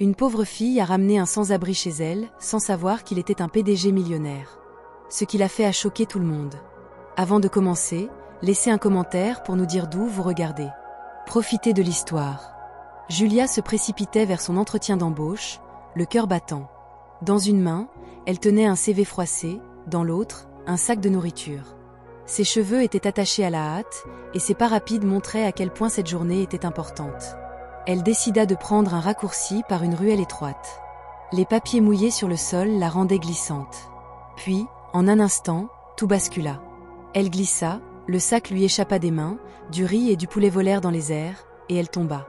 Une pauvre fille a ramené un sans-abri chez elle, sans savoir qu'il était un PDG millionnaire. Ce qui l'a fait a choqué tout le monde. Avant de commencer, laissez un commentaire pour nous dire d'où vous regardez. Profitez de l'histoire. Julia se précipitait vers son entretien d'embauche, le cœur battant. Dans une main, elle tenait un CV froissé, dans l'autre, un sac de nourriture. Ses cheveux étaient attachés à la hâte, et ses pas rapides montraient à quel point cette journée était importante. Elle décida de prendre un raccourci par une ruelle étroite. Les papiers mouillés sur le sol la rendaient glissante. Puis, en un instant, tout bascula. Elle glissa, le sac lui échappa des mains, du riz et du poulet volèrent dans les airs, et elle tomba.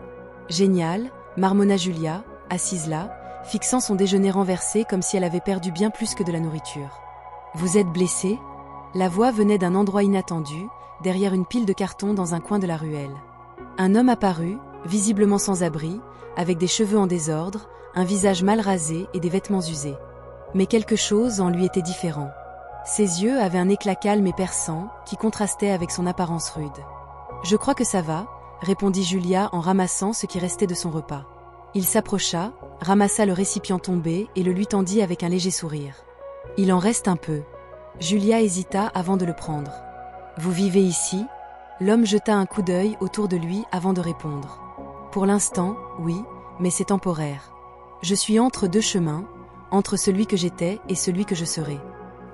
Génial, marmonna Julia, assise là, fixant son déjeuner renversé comme si elle avait perdu bien plus que de la nourriture. « Vous êtes blessée ?» La voix venait d'un endroit inattendu, derrière une pile de cartons dans un coin de la ruelle. Un homme apparut, visiblement sans abri, avec des cheveux en désordre, un visage mal rasé et des vêtements usés. Mais quelque chose en lui était différent. Ses yeux avaient un éclat calme et perçant, qui contrastait avec son apparence rude. « Je crois que ça va », répondit Julia en ramassant ce qui restait de son repas. Il s'approcha, ramassa le récipient tombé et le lui tendit avec un léger sourire. « Il en reste un peu. » Julia hésita avant de le prendre. « Vous vivez ici ?» L'homme jeta un coup d'œil autour de lui avant de répondre. « Pour l'instant, oui, mais c'est temporaire. Je suis entre deux chemins, entre celui que j'étais et celui que je serai. »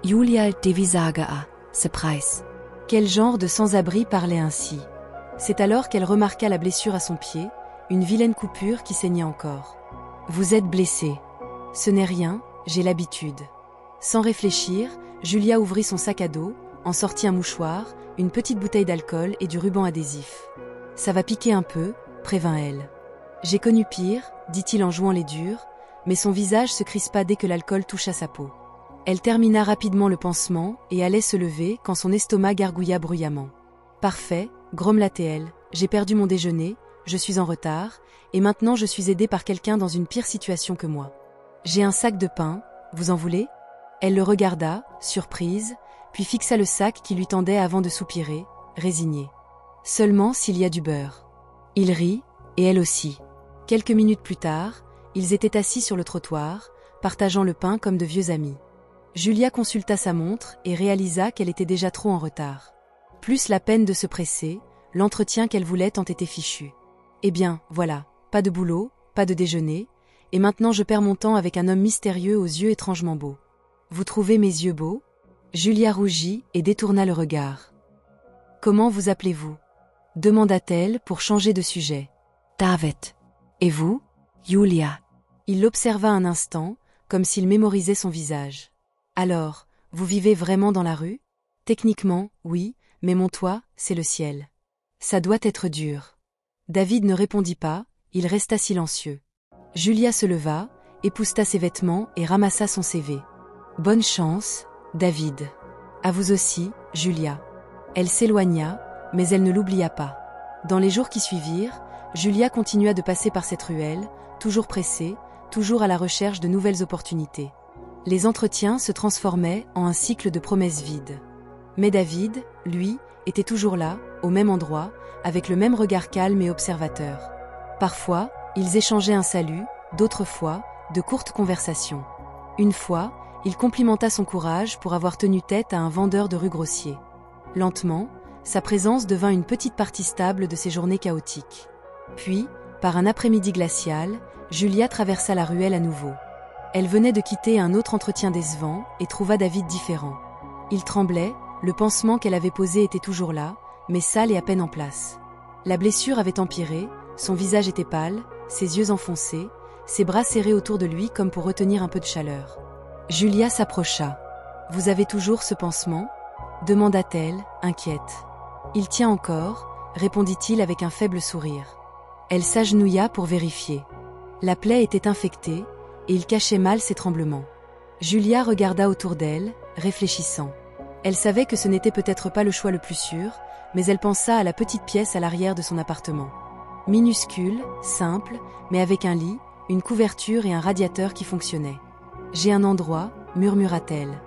Julia devisagea, surprise. Quel genre de sans-abri parlait ainsi? C'est alors qu'elle remarqua la blessure à son pied, une vilaine coupure qui saignait encore. « Vous êtes blessé. »« Ce n'est rien, j'ai l'habitude. » Sans réfléchir, Julia ouvrit son sac à dos, en sortit un mouchoir, une petite bouteille d'alcool et du ruban adhésif. « Ça va piquer un peu », prévint-elle. « J'ai connu pire », dit-il en jouant les durs, mais son visage se crispa dès que l'alcool toucha sa peau. Elle termina rapidement le pansement et allait se lever quand son estomac gargouilla bruyamment. « Parfait », grommela-t-elle, « j'ai perdu mon déjeuner, je suis en retard, et maintenant je suis aidée par quelqu'un dans une pire situation que moi. J'ai un sac de pain, vous en voulez ?» Elle le regarda, surprise, puis fixa le sac qui lui tendait avant de soupirer, résignée. « Seulement s'il y a du beurre. » Il rit, et elle aussi. Quelques minutes plus tard, ils étaient assis sur le trottoir, partageant le pain comme de vieux amis. Julia consulta sa montre et réalisa qu'elle était déjà trop en retard. Plus la peine de se presser, l'entretien qu'elle voulait tant était fichu. « Eh bien, voilà, pas de boulot, pas de déjeuner, et maintenant je perds mon temps avec un homme mystérieux aux yeux étrangement beaux. Vous trouvez mes yeux beaux ?» Julia rougit et détourna le regard. « Comment vous appelez-vous » demanda-t-elle pour changer de sujet. « David. » « Et vous ?»« Julia. » Il l'observa un instant, comme s'il mémorisait son visage. « Alors, vous vivez vraiment dans la rue ?»« Techniquement, oui, mais mon toit, c'est le ciel. Ça doit être dur. » David ne répondit pas, il resta silencieux. Julia se leva, épousseta ses vêtements et ramassa son CV. « Bonne chance, David. »« À vous aussi, Julia. » Elle s'éloigna, mais elle ne l'oublia pas. Dans les jours qui suivirent, Julia continua de passer par cette ruelle, toujours pressée, toujours à la recherche de nouvelles opportunités. Les entretiens se transformaient en un cycle de promesses vides. Mais David, lui, était toujours là, au même endroit, avec le même regard calme et observateur. Parfois, ils échangeaient un salut, d'autres fois, de courtes conversations. Une fois, il complimenta son courage pour avoir tenu tête à un vendeur de rue grossier. Lentement, sa présence devint une petite partie stable de ses journées chaotiques. Puis, par un après-midi glacial, Julia traversa la ruelle à nouveau. Elle venait de quitter un autre entretien décevant et trouva David différent. Il tremblait, le pansement qu'elle avait posé était toujours là, mais sale et à peine en place. La blessure avait empiré, son visage était pâle, ses yeux enfoncés, ses bras serrés autour de lui comme pour retenir un peu de chaleur. Julia s'approcha. « Vous avez toujours ce pansement ?» demanda-t-elle, inquiète. « Il tient encore », répondit-il avec un faible sourire. Elle s'agenouilla pour vérifier. La plaie était infectée, et il cachait mal ses tremblements. Julia regarda autour d'elle, réfléchissant. Elle savait que ce n'était peut-être pas le choix le plus sûr, mais elle pensa à la petite pièce à l'arrière de son appartement. Minuscule, simple, mais avec un lit, une couverture et un radiateur qui fonctionnaient. « J'ai un endroit », murmura-t-elle.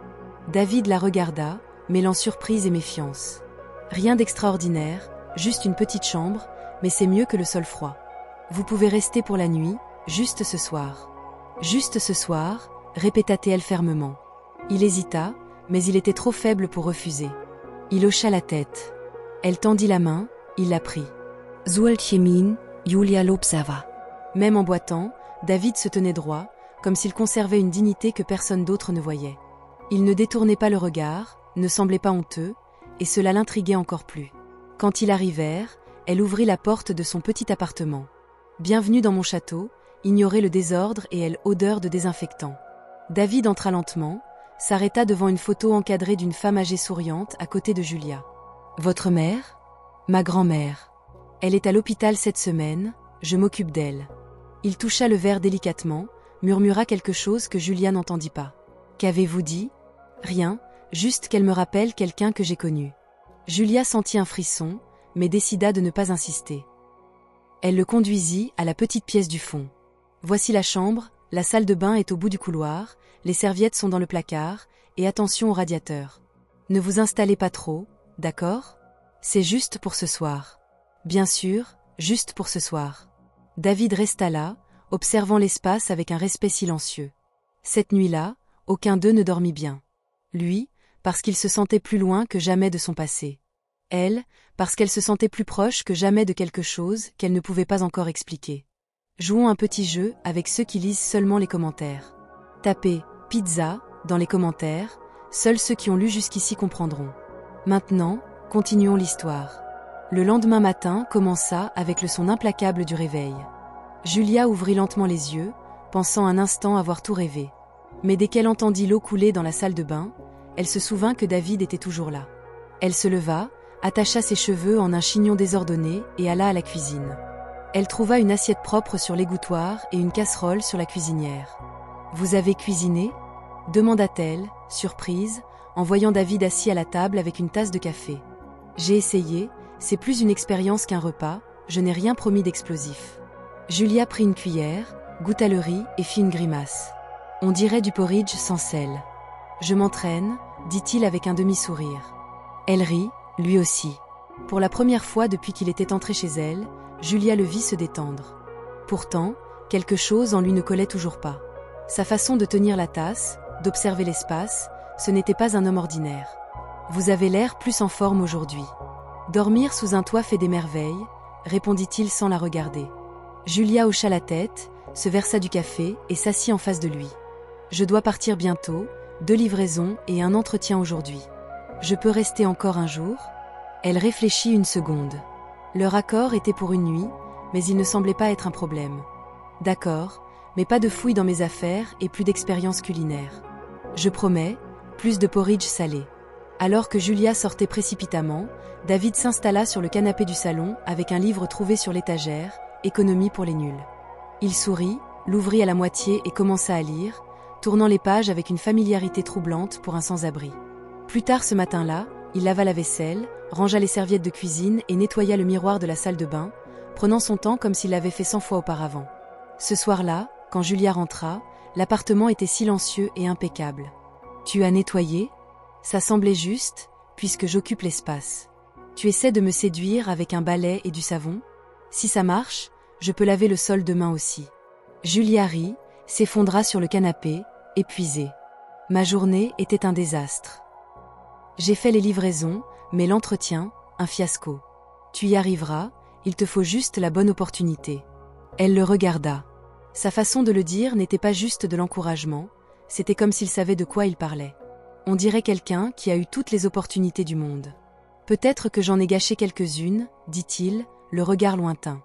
David la regarda, mêlant surprise et méfiance. Rien d'extraordinaire, juste une petite chambre, mais c'est mieux que le sol froid. Vous pouvez rester pour la nuit, Juste ce soir. Juste ce soir, répéta-t-elle fermement. Il hésita, mais il était trop faible pour refuser. Il hocha la tête. Elle tendit la main, il la prit. Solche min, Julia Lobserva. Même en boitant, David se tenait droit, comme s'il conservait une dignité que personne d'autre ne voyait. Il ne détournait pas le regard, ne semblait pas honteux, et cela l'intriguait encore plus. Quand ils arrivèrent, elle ouvrit la porte de son petit appartement. Bienvenue dans mon château, ignorait le désordre et elle odeur de désinfectant. David entra lentement, s'arrêta devant une photo encadrée d'une femme âgée souriante à côté de Julia. Votre mère ? Ma grand-mère. Elle est à l'hôpital cette semaine, je m'occupe d'elle. Il toucha le verre délicatement, murmura quelque chose que Julia n'entendit pas. Qu'avez-vous dit ? Rien, juste qu'elle me rappelle quelqu'un que j'ai connu. Julia sentit un frisson, mais décida de ne pas insister. Elle le conduisit à la petite pièce du fond. Voici la chambre, la salle de bain est au bout du couloir, les serviettes sont dans le placard, et attention au radiateur. Ne vous installez pas trop, d'accord ? C'est juste pour ce soir. Bien sûr, juste pour ce soir. David resta là, observant l'espace avec un respect silencieux. Cette nuit-là, aucun d'eux ne dormit bien. Lui, parce qu'il se sentait plus loin que jamais de son passé. Elle, parce qu'elle se sentait plus proche que jamais de quelque chose qu'elle ne pouvait pas encore expliquer. Jouons un petit jeu avec ceux qui lisent seulement les commentaires. Tapez « pizza » dans les commentaires, seuls ceux qui ont lu jusqu'ici comprendront. Maintenant, continuons l'histoire. Le lendemain matin commença avec le son implacable du réveil. Julia ouvrit lentement les yeux, pensant un instant avoir tout rêvé. Mais dès qu'elle entendit l'eau couler dans la salle de bain, elle se souvint que David était toujours là. Elle se leva, attacha ses cheveux en un chignon désordonné et alla à la cuisine. Elle trouva une assiette propre sur l'égouttoir et une casserole sur la cuisinière. « Vous avez cuisiné ?» demanda-t-elle, surprise, en voyant David assis à la table avec une tasse de café. « J'ai essayé, c'est plus une expérience qu'un repas, je n'ai rien promis d'explosif. » Julia prit une cuillère, goûta le riz et fit une grimace. « On dirait du porridge sans sel. »« Je m'entraîne, » dit-il avec un demi-sourire. Elle rit, lui aussi. Pour la première fois depuis qu'il était entré chez elle, Julia le vit se détendre. Pourtant, quelque chose en lui ne collait toujours pas. Sa façon de tenir la tasse, d'observer l'espace, ce n'était pas un homme ordinaire. « Vous avez l'air plus en forme aujourd'hui. »« Dormir sous un toit fait des merveilles, » répondit-il sans la regarder. Julia hocha la tête, se versa du café et s'assit en face de lui. « Je dois partir bientôt, 2 livraisons et un entretien aujourd'hui. Je peux rester encore un jour ?» Elle réfléchit une seconde. Leur accord était pour une nuit, mais il ne semblait pas être un problème. « D'accord, mais pas de fouilles dans mes affaires et plus d'expérience culinaire. Je promets, plus de porridge salé. » Alors que Julia sortait précipitamment, David s'installa sur le canapé du salon avec un livre trouvé sur l'étagère, « Économie pour les nuls ». Il sourit, l'ouvrit à la moitié et commença à lire, tournant les pages avec une familiarité troublante pour un sans-abri. Plus tard ce matin-là, il lava la vaisselle, rangea les serviettes de cuisine et nettoya le miroir de la salle de bain, prenant son temps comme s'il l'avait fait 100 fois auparavant. Ce soir-là, quand Julia rentra, l'appartement était silencieux et impeccable. « Tu as nettoyé ? Ça semblait juste, puisque j'occupe l'espace. Tu essaies de me séduire avec un balai et du savon ? Si ça marche, je peux laver le sol demain aussi. » Julia rit, s'effondra sur le canapé, épuisée. « Ma journée était un désastre. J'ai fait les livraisons, mais l'entretien, un fiasco. Tu y arriveras, il te faut juste la bonne opportunité. » Elle le regarda. Sa façon de le dire n'était pas juste de l'encouragement, c'était comme s'il savait de quoi il parlait. On dirait quelqu'un qui a eu toutes les opportunités du monde. « Peut-être que j'en ai gâché quelques-unes, » dit-il, le regard lointain.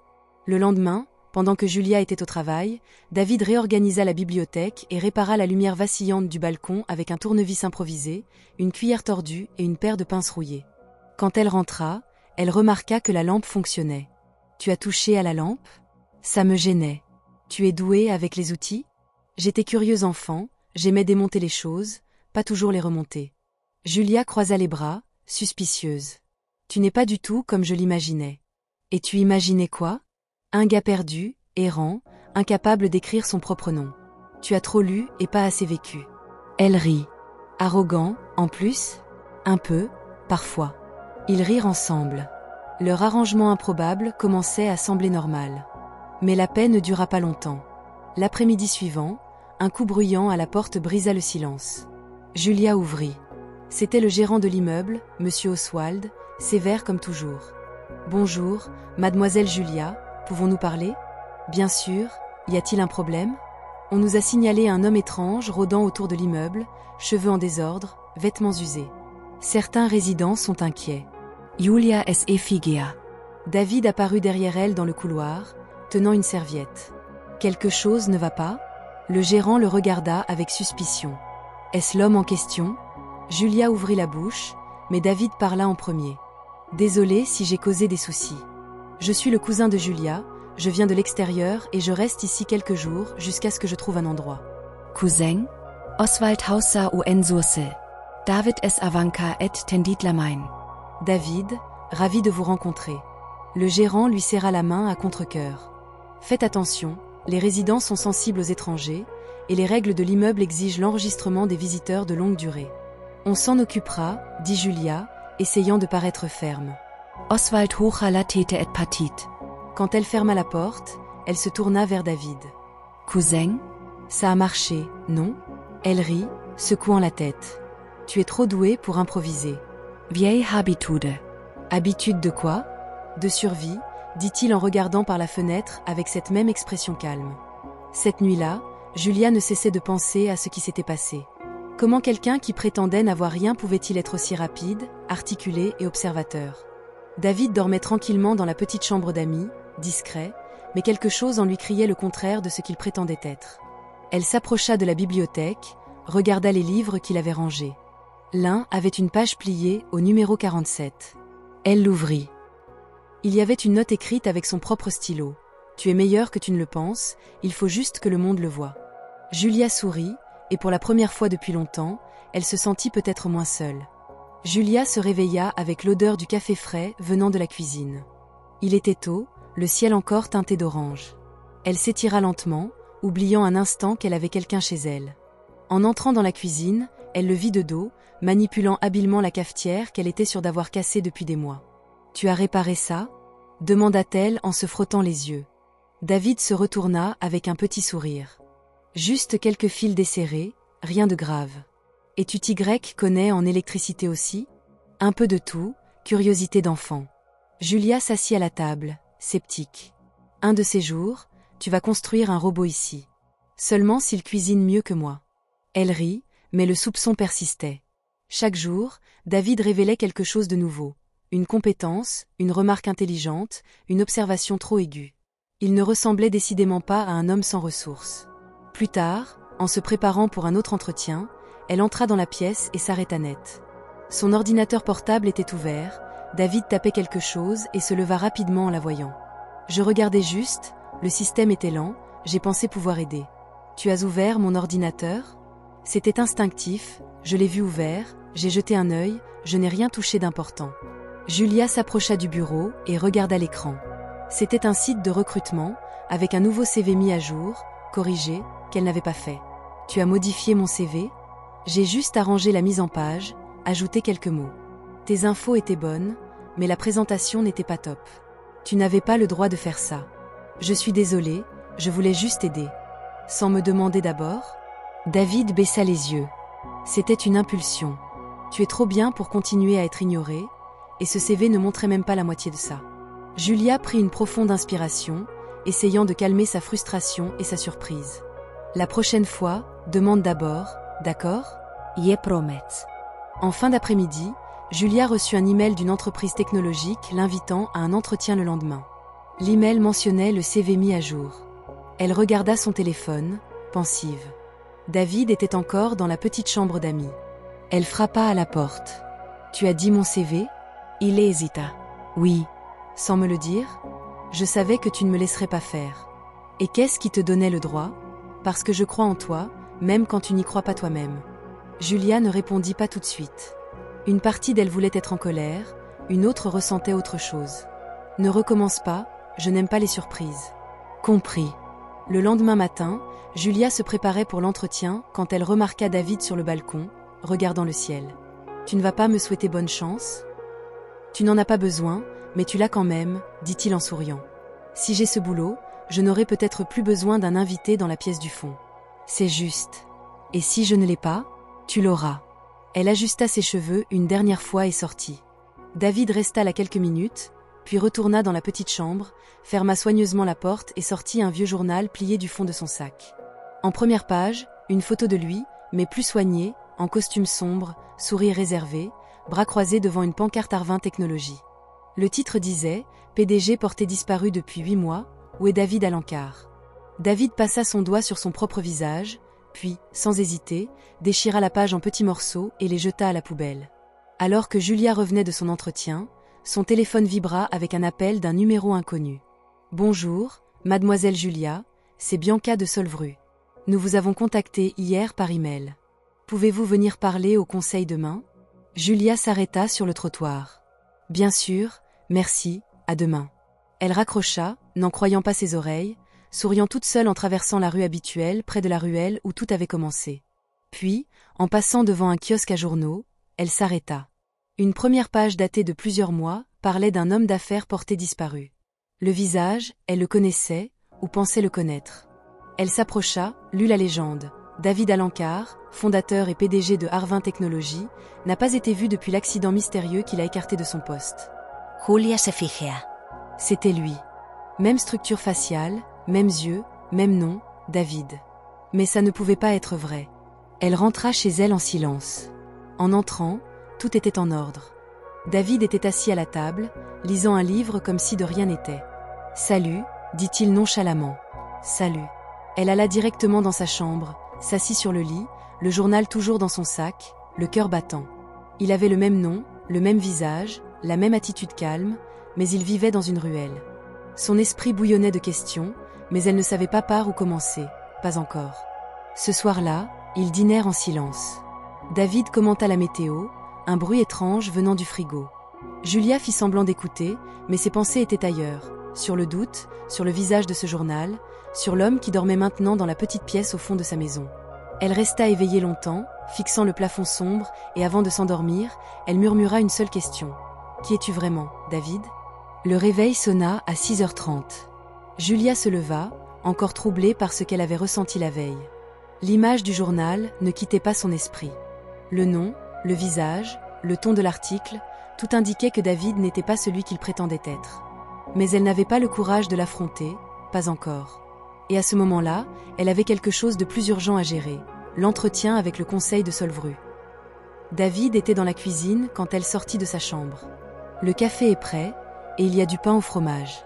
Le lendemain, pendant que Julia était au travail, David réorganisa la bibliothèque et répara la lumière vacillante du balcon avec un tournevis improvisé, une cuillère tordue et une paire de pinces rouillées. Quand elle rentra, elle remarqua que la lampe fonctionnait. « Tu as touché à la lampe ? Ça me gênait. Tu es douée avec les outils ? J'étais curieuse enfant, j'aimais démonter les choses, pas toujours les remonter. » Julia croisa les bras, suspicieuse. « Tu n'es pas du tout comme je l'imaginais. Et tu imaginais quoi ? Un gars perdu, errant, incapable d'écrire son propre nom. Tu as trop lu et pas assez vécu. » Elle rit. « Arrogant, en plus ? Un peu, parfois. » Ils rirent ensemble. Leur arrangement improbable commençait à sembler normal. Mais la paix ne dura pas longtemps. L'après-midi suivant, un coup bruyant à la porte brisa le silence. Julia ouvrit. C'était le gérant de l'immeuble, monsieur Oswald, sévère comme toujours. « Bonjour, mademoiselle Julia, pouvons-nous parler ? » « Bien sûr, y a-t-il un problème ? » On nous a signalé un homme étrange rôdant autour de l'immeuble, cheveux en désordre, vêtements usés. Certains résidents sont inquiets. Julia es effigia. David apparut derrière elle dans le couloir, tenant une serviette. Quelque chose ne va pas ? Le gérant le regarda avec suspicion. Est-ce l'homme en question ? Julia ouvrit la bouche, mais David parla en premier. Désolé si j'ai causé des soucis. Je suis le cousin de Julia, je viens de l'extérieur et je reste ici quelques jours jusqu'à ce que je trouve un endroit. Cousin? Oswald Hauser u Ensursel. David es Avanka et tendit la main. David, ravi de vous rencontrer. Le gérant lui serra la main à contre-cœur. Faites attention, les résidents sont sensibles aux étrangers, et les règles de l'immeuble exigent l'enregistrement des visiteurs de longue durée. On s'en occupera, dit Julia, essayant de paraître ferme. Oswald Hochhaller tete et partit. Quand elle ferma la porte, elle se tourna vers David. Cousin? Ça a marché, non ? Elle rit, secouant la tête. Tu es trop doué pour improviser. Vieille habitude. Habitude de quoi ? De survie, dit-il en regardant par la fenêtre avec cette même expression calme. Cette nuit-là, Julia ne cessait de penser à ce qui s'était passé. Comment quelqu'un qui prétendait n'avoir rien pouvait-il être aussi rapide, articulé et observateur ? David dormait tranquillement dans la petite chambre d'amis, discret, mais quelque chose en lui criait le contraire de ce qu'il prétendait être. Elle s'approcha de la bibliothèque, regarda les livres qu'il avait rangés. L'un avait une page pliée au numéro 47. Elle l'ouvrit. Il y avait une note écrite avec son propre stylo. « Tu es meilleur que tu ne le penses, il faut juste que le monde le voie. » Julia sourit, et pour la première fois depuis longtemps, elle se sentit peut-être moins seule. Julia se réveilla avec l'odeur du café frais venant de la cuisine. Il était tôt, le ciel encore teinté d'orange. Elle s'étira lentement, oubliant un instant qu'elle avait quelqu'un chez elle. En entrant dans la cuisine, elle le vit de dos, manipulant habilement la cafetière qu'elle était sûre d'avoir cassée depuis des mois. « Tu as réparé ça ?» demanda-t-elle en se frottant les yeux. David se retourna avec un petit sourire. « Juste quelques fils desserrés, rien de grave. Et tu Y connais en électricité aussi ? Un peu de tout, curiosité d'enfant. » Julia s'assit à la table, sceptique. « Un de ces jours, tu vas construire un robot ici. Seulement s'il cuisine mieux que moi. » Elle rit, mais le soupçon persistait. Chaque jour, David révélait quelque chose de nouveau. Une compétence, une remarque intelligente, une observation trop aiguë. Il ne ressemblait décidément pas à un homme sans ressources. Plus tard, en se préparant pour un autre entretien, elle entra dans la pièce et s'arrêta net. Son ordinateur portable était ouvert, David tapait quelque chose et se leva rapidement en la voyant. « Je regardais juste, le système était lent, j'ai pensé pouvoir aider. Tu as ouvert mon ordinateur ? » C'était instinctif, je l'ai vu ouvert, j'ai jeté un œil, je n'ai rien touché d'important. Julia s'approcha du bureau et regarda l'écran. C'était un site de recrutement, avec un nouveau CV mis à jour, corrigé, qu'elle n'avait pas fait. « Tu as modifié mon CV ? J'ai juste arrangé la mise en page, ajouté quelques mots. Tes infos étaient bonnes, mais la présentation n'était pas top. Tu n'avais pas le droit de faire ça. Je suis désolée, je voulais juste aider. » Sans me demander d'abord ? David baissa les yeux. C'était une impulsion. Tu es trop bien pour continuer à être ignoré, et ce CV ne montrait même pas la moitié de ça. Julia prit une profonde inspiration, essayant de calmer sa frustration et sa surprise. La prochaine fois, demande d'abord, d'accord ? Je promet. En fin d'après-midi, Julia reçut un email d'une entreprise technologique l'invitant à un entretien le lendemain. L'email mentionnait le CV mis à jour. Elle regarda son téléphone, pensive. David était encore dans la petite chambre d'amis. Elle frappa à la porte. « Tu as dit mon CV ?» Il hésita. « Oui. » Sans me le dire ? Je savais que tu ne me laisserais pas faire. Et qu'est-ce qui te donnait le droit ? Parce que je crois en toi, même quand tu n'y crois pas toi-même. Julia ne répondit pas tout de suite. Une partie d'elle voulait être en colère, une autre ressentait autre chose. « Ne recommence pas, je n'aime pas les surprises. » Compris. Le lendemain matin, Julia se préparait pour l'entretien quand elle remarqua David sur le balcon, regardant le ciel. « Tu ne vas pas me souhaiter bonne chance ? » « Tu n'en as pas besoin, mais tu l'as quand même, dit-il en souriant. « Si j'ai ce boulot, je n'aurai peut-être plus besoin d'un invité dans la pièce du fond. C'est juste. Et si je ne l'ai pas, tu l'auras. Elle ajusta ses cheveux une dernière fois et sortit. David resta là quelques minutes, puis retourna dans la petite chambre, ferma soigneusement la porte et sortit un vieux journal plié du fond de son sac. En première page, une photo de lui, mais plus soignée, en costume sombre, sourire réservé, bras croisés devant une pancarte Arvin Technologies. Le titre disait « PDG porté disparu depuis 8 mois, où est David Alencar ?» David passa son doigt sur son propre visage, puis, sans hésiter, déchira la page en petits morceaux et les jeta à la poubelle. Alors que Julia revenait de son entretien, son téléphone vibra avec un appel d'un numéro inconnu. « Bonjour, mademoiselle Julia, c'est Bianca de Solvru. Nous vous avons contacté hier par email. Pouvez-vous venir parler au conseil demain ?» Julia s'arrêta sur le trottoir. « Bien sûr, merci, à demain. » Elle raccrocha, n'en croyant pas ses oreilles, souriant toute seule en traversant la rue habituelle près de la ruelle où tout avait commencé. Puis, en passant devant un kiosque à journaux, elle s'arrêta. Une première page datée de plusieurs mois parlait d'un homme d'affaires porté disparu. Le visage, elle le connaissait, ou pensait le connaître. Elle s'approcha, lut la légende. David Alencar, fondateur et PDG de Arvin Technologies, n'a pas été vu depuis l'accident mystérieux qui l'a écarté de son poste. Julia se figea. C'était lui. Même structure faciale, mêmes yeux, même nom, David. Mais ça ne pouvait pas être vrai. Elle rentra chez elle en silence. En entrant, tout était en ordre. David était assis à la table, lisant un livre comme si de rien n'était. « Salut », dit-il nonchalamment. « Salut ». Elle alla directement dans sa chambre, s'assit sur le lit, le journal toujours dans son sac, le cœur battant. Il avait le même nom, le même visage, la même attitude calme, mais il vivait dans une ruelle. Son esprit bouillonnait de questions, mais elle ne savait pas par où commencer, pas encore. Ce soir-là, ils dînèrent en silence. David commenta la météo, un bruit étrange venant du frigo. Julia fit semblant d'écouter, mais ses pensées étaient ailleurs, sur le doute, sur le visage de ce journal, sur l'homme qui dormait maintenant dans la petite pièce au fond de sa maison. Elle resta éveillée longtemps, fixant le plafond sombre, et avant de s'endormir, elle murmura une seule question. « Qui es-tu vraiment, David ?» Le réveil sonna à 6h30. Julia se leva, encore troublée par ce qu'elle avait ressenti la veille. L'image du journal ne quittait pas son esprit. Le nom, le visage, le ton de l'article, tout indiquait que David n'était pas celui qu'il prétendait être. Mais elle n'avait pas le courage de l'affronter, pas encore. Et à ce moment-là, elle avait quelque chose de plus urgent à gérer, l'entretien avec le conseil de Solvru. David était dans la cuisine quand elle sortit de sa chambre. Le café est prêt, et il y a du pain au fromage.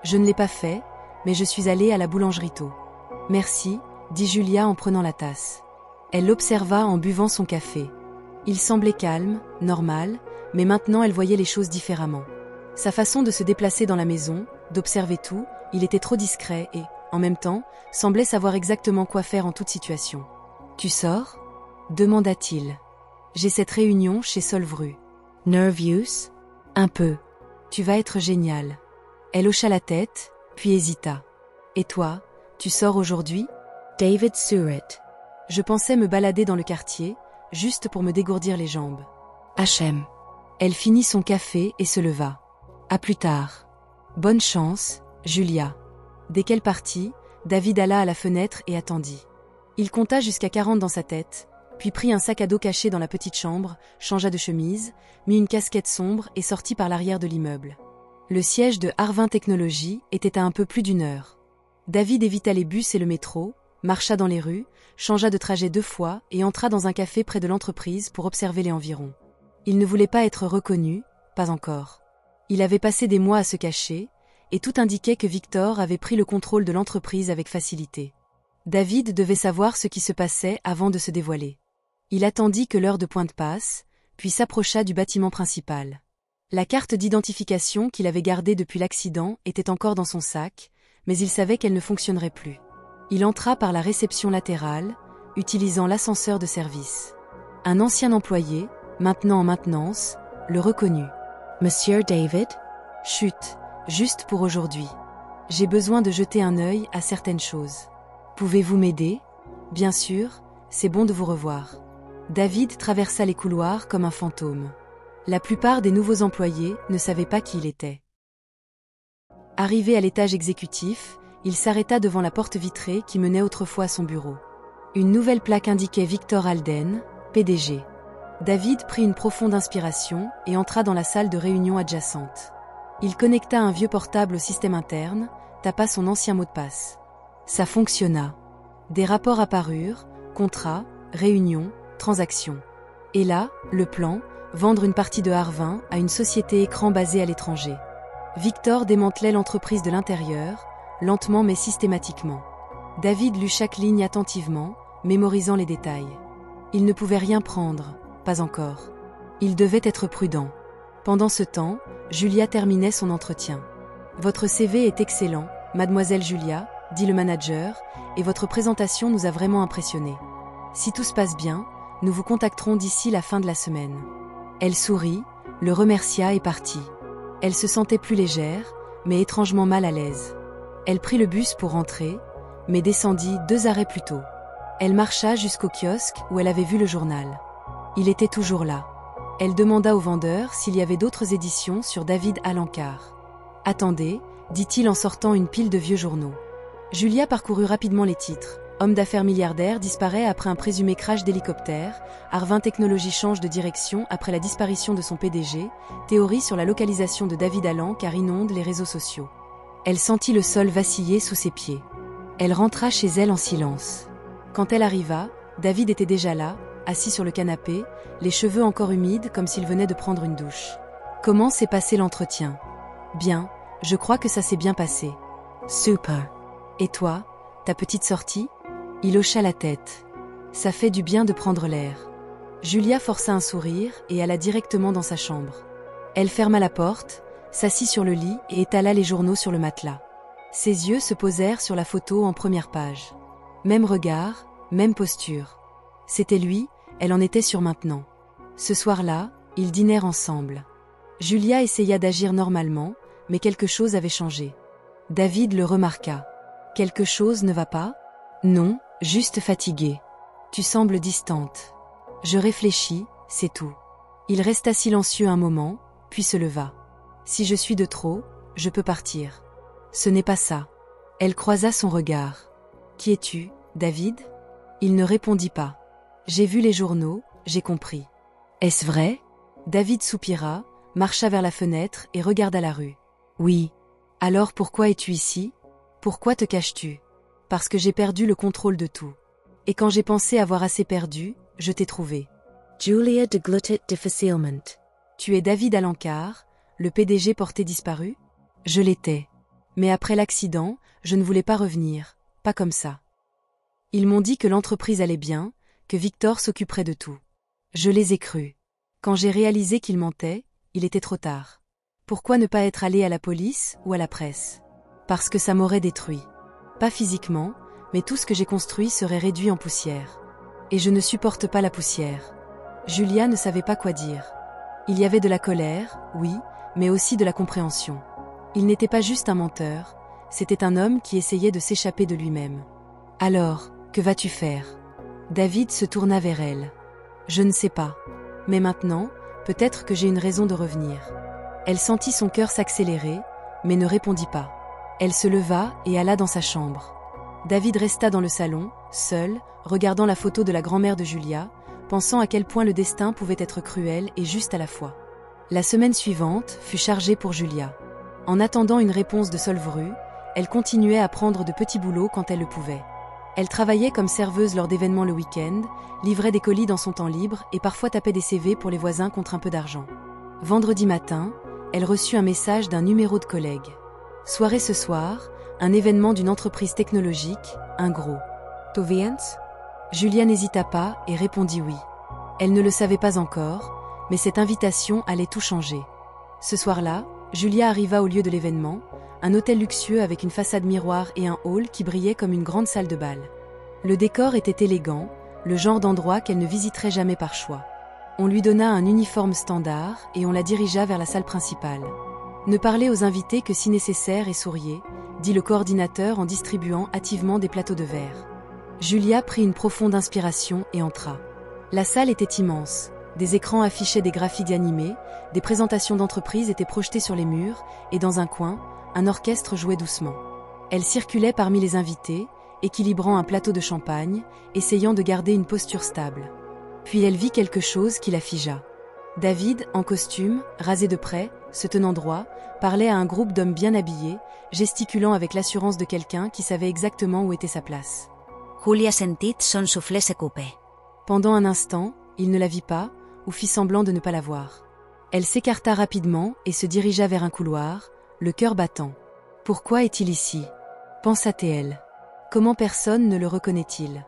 Je ne l'ai pas fait, mais je suis allée à la boulangerie tôt. Merci, dit Julia en prenant la tasse. Elle l'observa en buvant son café. Il semblait calme, normal, mais maintenant elle voyait les choses différemment. Sa façon de se déplacer dans la maison, d'observer tout, il était trop discret et, en même temps, semblait savoir exactement quoi faire en toute situation. « Tu sors ?» demanda-t-il. « J'ai cette réunion chez Solvru. »« Nervous ?»« Un peu. »« Tu vas être génial. » Elle hocha la tête, puis hésita. « Et toi, tu sors aujourd'hui ?» David Surratt. Je pensais me balader dans le quartier, juste pour me dégourdir les jambes. H.M. Elle finit son café et se leva. À plus tard. Bonne chance, Julia. Dès qu'elle partit, David alla à la fenêtre et attendit. Il compta jusqu'à 40 dans sa tête, puis prit un sac à dos caché dans la petite chambre, changea de chemise, mit une casquette sombre et sortit par l'arrière de l'immeuble. Le siège de Arvin Technologies était à un peu plus d'1 heure. David évita les bus et le métro, marcha dans les rues, changea de trajet 2 fois et entra dans un café près de l'entreprise pour observer les environs. Il ne voulait pas être reconnu, pas encore. Il avait passé des mois à se cacher, et tout indiquait que Victor avait pris le contrôle de l'entreprise avec facilité. David devait savoir ce qui se passait avant de se dévoiler. Il attendit que l'heure de pointe passe, puis s'approcha du bâtiment principal. La carte d'identification qu'il avait gardée depuis l'accident était encore dans son sac, mais il savait qu'elle ne fonctionnerait plus. Il entra par la réception latérale, utilisant l'ascenseur de service. Un ancien employé, maintenant en maintenance, le reconnut. « Monsieur David ?»« Chut, juste pour aujourd'hui. J'ai besoin de jeter un œil à certaines choses. Pouvez-vous m'aider ? Bien sûr, c'est bon de vous revoir. » David traversa les couloirs comme un fantôme. La plupart des nouveaux employés ne savaient pas qui il était. Arrivé à l'étage exécutif, il s'arrêta devant la porte vitrée qui menait autrefois à son bureau. Une nouvelle plaque indiquait Victor Alden, PDG. David prit une profonde inspiration et entra dans la salle de réunion adjacente. Il connecta un vieux portable au système interne, tapa son ancien mot de passe. Ça fonctionna. Des rapports apparurent, contrats, réunions, transactions. Et là, le plan, vendre une partie de Harvin à une société écran basée à l'étranger. Victor démantelait l'entreprise de l'intérieur, lentement mais systématiquement. David lut chaque ligne attentivement, mémorisant les détails. Il ne pouvait rien prendre, pas encore. Il devait être prudent. Pendant ce temps, Julia terminait son entretien. Votre CV est excellent, mademoiselle Julia, dit le manager, et votre présentation nous a vraiment impressionnés. Si tout se passe bien, nous vous contacterons d'ici la fin de la semaine. Elle sourit, le remercia et partit. Elle se sentait plus légère, mais étrangement mal à l'aise. Elle prit le bus pour rentrer, mais descendit 2 arrêts plus tôt. Elle marcha jusqu'au kiosque où elle avait vu le journal. Il était toujours là. Elle demanda au vendeur s'il y avait d'autres éditions sur David Alencar. « Attendez », dit-il en sortant une pile de vieux journaux. Julia parcourut rapidement les titres. Homme d'affaires milliardaire disparaît après un présumé crash d'hélicoptère, Harvin Technologies change de direction après la disparition de son PDG, théorie sur la localisation de David Alencar inonde les réseaux sociaux. Elle sentit le sol vaciller sous ses pieds. Elle rentra chez elle en silence. Quand elle arriva, David était déjà là, assis sur le canapé, les cheveux encore humides comme s'il venait de prendre une douche. « Comment s'est passé l'entretien ?»« Bien, je crois que ça s'est bien passé. »« Super. Et toi, ta petite sortie ?» Il hocha la tête. « Ça fait du bien de prendre l'air. » Julia força un sourire et alla directement dans sa chambre. Elle ferma la porte, s'assit sur le lit et étala les journaux sur le matelas. Ses yeux se posèrent sur la photo en première page. Même regard, même posture. C'était lui, elle en était sûre maintenant. Ce soir-là, ils dînèrent ensemble. Julia essaya d'agir normalement, mais quelque chose avait changé. David le remarqua. « Quelque chose ne va pas ?»« Non, juste fatiguée. Tu sembles distante. » Je réfléchis, c'est tout. Il resta silencieux un moment, puis se leva. « Si je suis de trop, je peux partir. » Ce n'est pas ça. Elle croisa son regard. « Qui es-tu, David ?» Il ne répondit pas. « J'ai vu les journaux, j'ai compris. »« Est-ce vrai ?» David soupira, marcha vers la fenêtre et regarda la rue. « Oui. »« Alors pourquoi es-tu ici ? Pourquoi te caches-tu ? » ?»« Parce que j'ai perdu le contrôle de tout. Et quand j'ai pensé avoir assez perdu, je t'ai trouvé. » Julia de gluttet de Facilment. « Tu es David Alencar, le PDG porté disparu ? » Je l'étais. Mais après l'accident, je ne voulais pas revenir, pas comme ça. Ils m'ont dit que l'entreprise allait bien, que Victor s'occuperait de tout. Je les ai crus. Quand j'ai réalisé qu'ils mentaient, il était trop tard. Pourquoi ne pas être allé à la police ou à la presse ? Parce que ça m'aurait détruit. Pas physiquement, mais tout ce que j'ai construit serait réduit en poussière. Et je ne supporte pas la poussière. Julia ne savait pas quoi dire. Il y avait de la colère, oui, mais aussi de la compréhension. Il n'était pas juste un menteur, c'était un homme qui essayait de s'échapper de lui-même. « Alors, que vas-tu faire ?» David se tourna vers elle. « Je ne sais pas. Mais maintenant, peut-être que j'ai une raison de revenir. » Elle sentit son cœur s'accélérer, mais ne répondit pas. Elle se leva et alla dans sa chambre. David resta dans le salon, seul, regardant la photo de la grand-mère de Julia, pensant à quel point le destin pouvait être cruel et juste à la fois. La semaine suivante fut chargée pour Julia. En attendant une réponse de Solvru, elle continuait à prendre de petits boulots quand elle le pouvait. Elle travaillait comme serveuse lors d'événements le week-end, livrait des colis dans son temps libre et parfois tapait des CV pour les voisins contre un peu d'argent. Vendredi matin, elle reçut un message d'un numéro de collègue. Soirée ce soir, un événement d'une entreprise technologique, un gros. « Tu viens ?» Julia n'hésita pas et répondit oui. Elle ne le savait pas encore, mais cette invitation allait tout changer. Ce soir-là, Julia arriva au lieu de l'événement, un hôtel luxueux avec une façade miroir et un hall qui brillait comme une grande salle de bal. Le décor était élégant, le genre d'endroit qu'elle ne visiterait jamais par choix. On lui donna un uniforme standard et on la dirigea vers la salle principale. « Ne parlez aux invités que si nécessaire et souriez », dit le coordinateur en distribuant hâtivement des plateaux de verre. Julia prit une profonde inspiration et entra. La salle était immense. Des écrans affichaient des graphiques animés, des présentations d'entreprises étaient projetées sur les murs, et dans un coin, un orchestre jouait doucement. Elle circulait parmi les invités, équilibrant un plateau de champagne, essayant de garder une posture stable. Puis elle vit quelque chose qui la figea. David, en costume, rasé de près, se tenant droit, parlait à un groupe d'hommes bien habillés, gesticulant avec l'assurance de quelqu'un qui savait exactement où était sa place. Julia sentit son soufflet se couper. Pendant un instant, il ne la vit pas, ou fit semblant de ne pas la voir. Elle s'écarta rapidement et se dirigea vers un couloir, le cœur battant. Pourquoi est-il ici ? Pensa-t-elle. Comment personne ne le reconnaît-il ?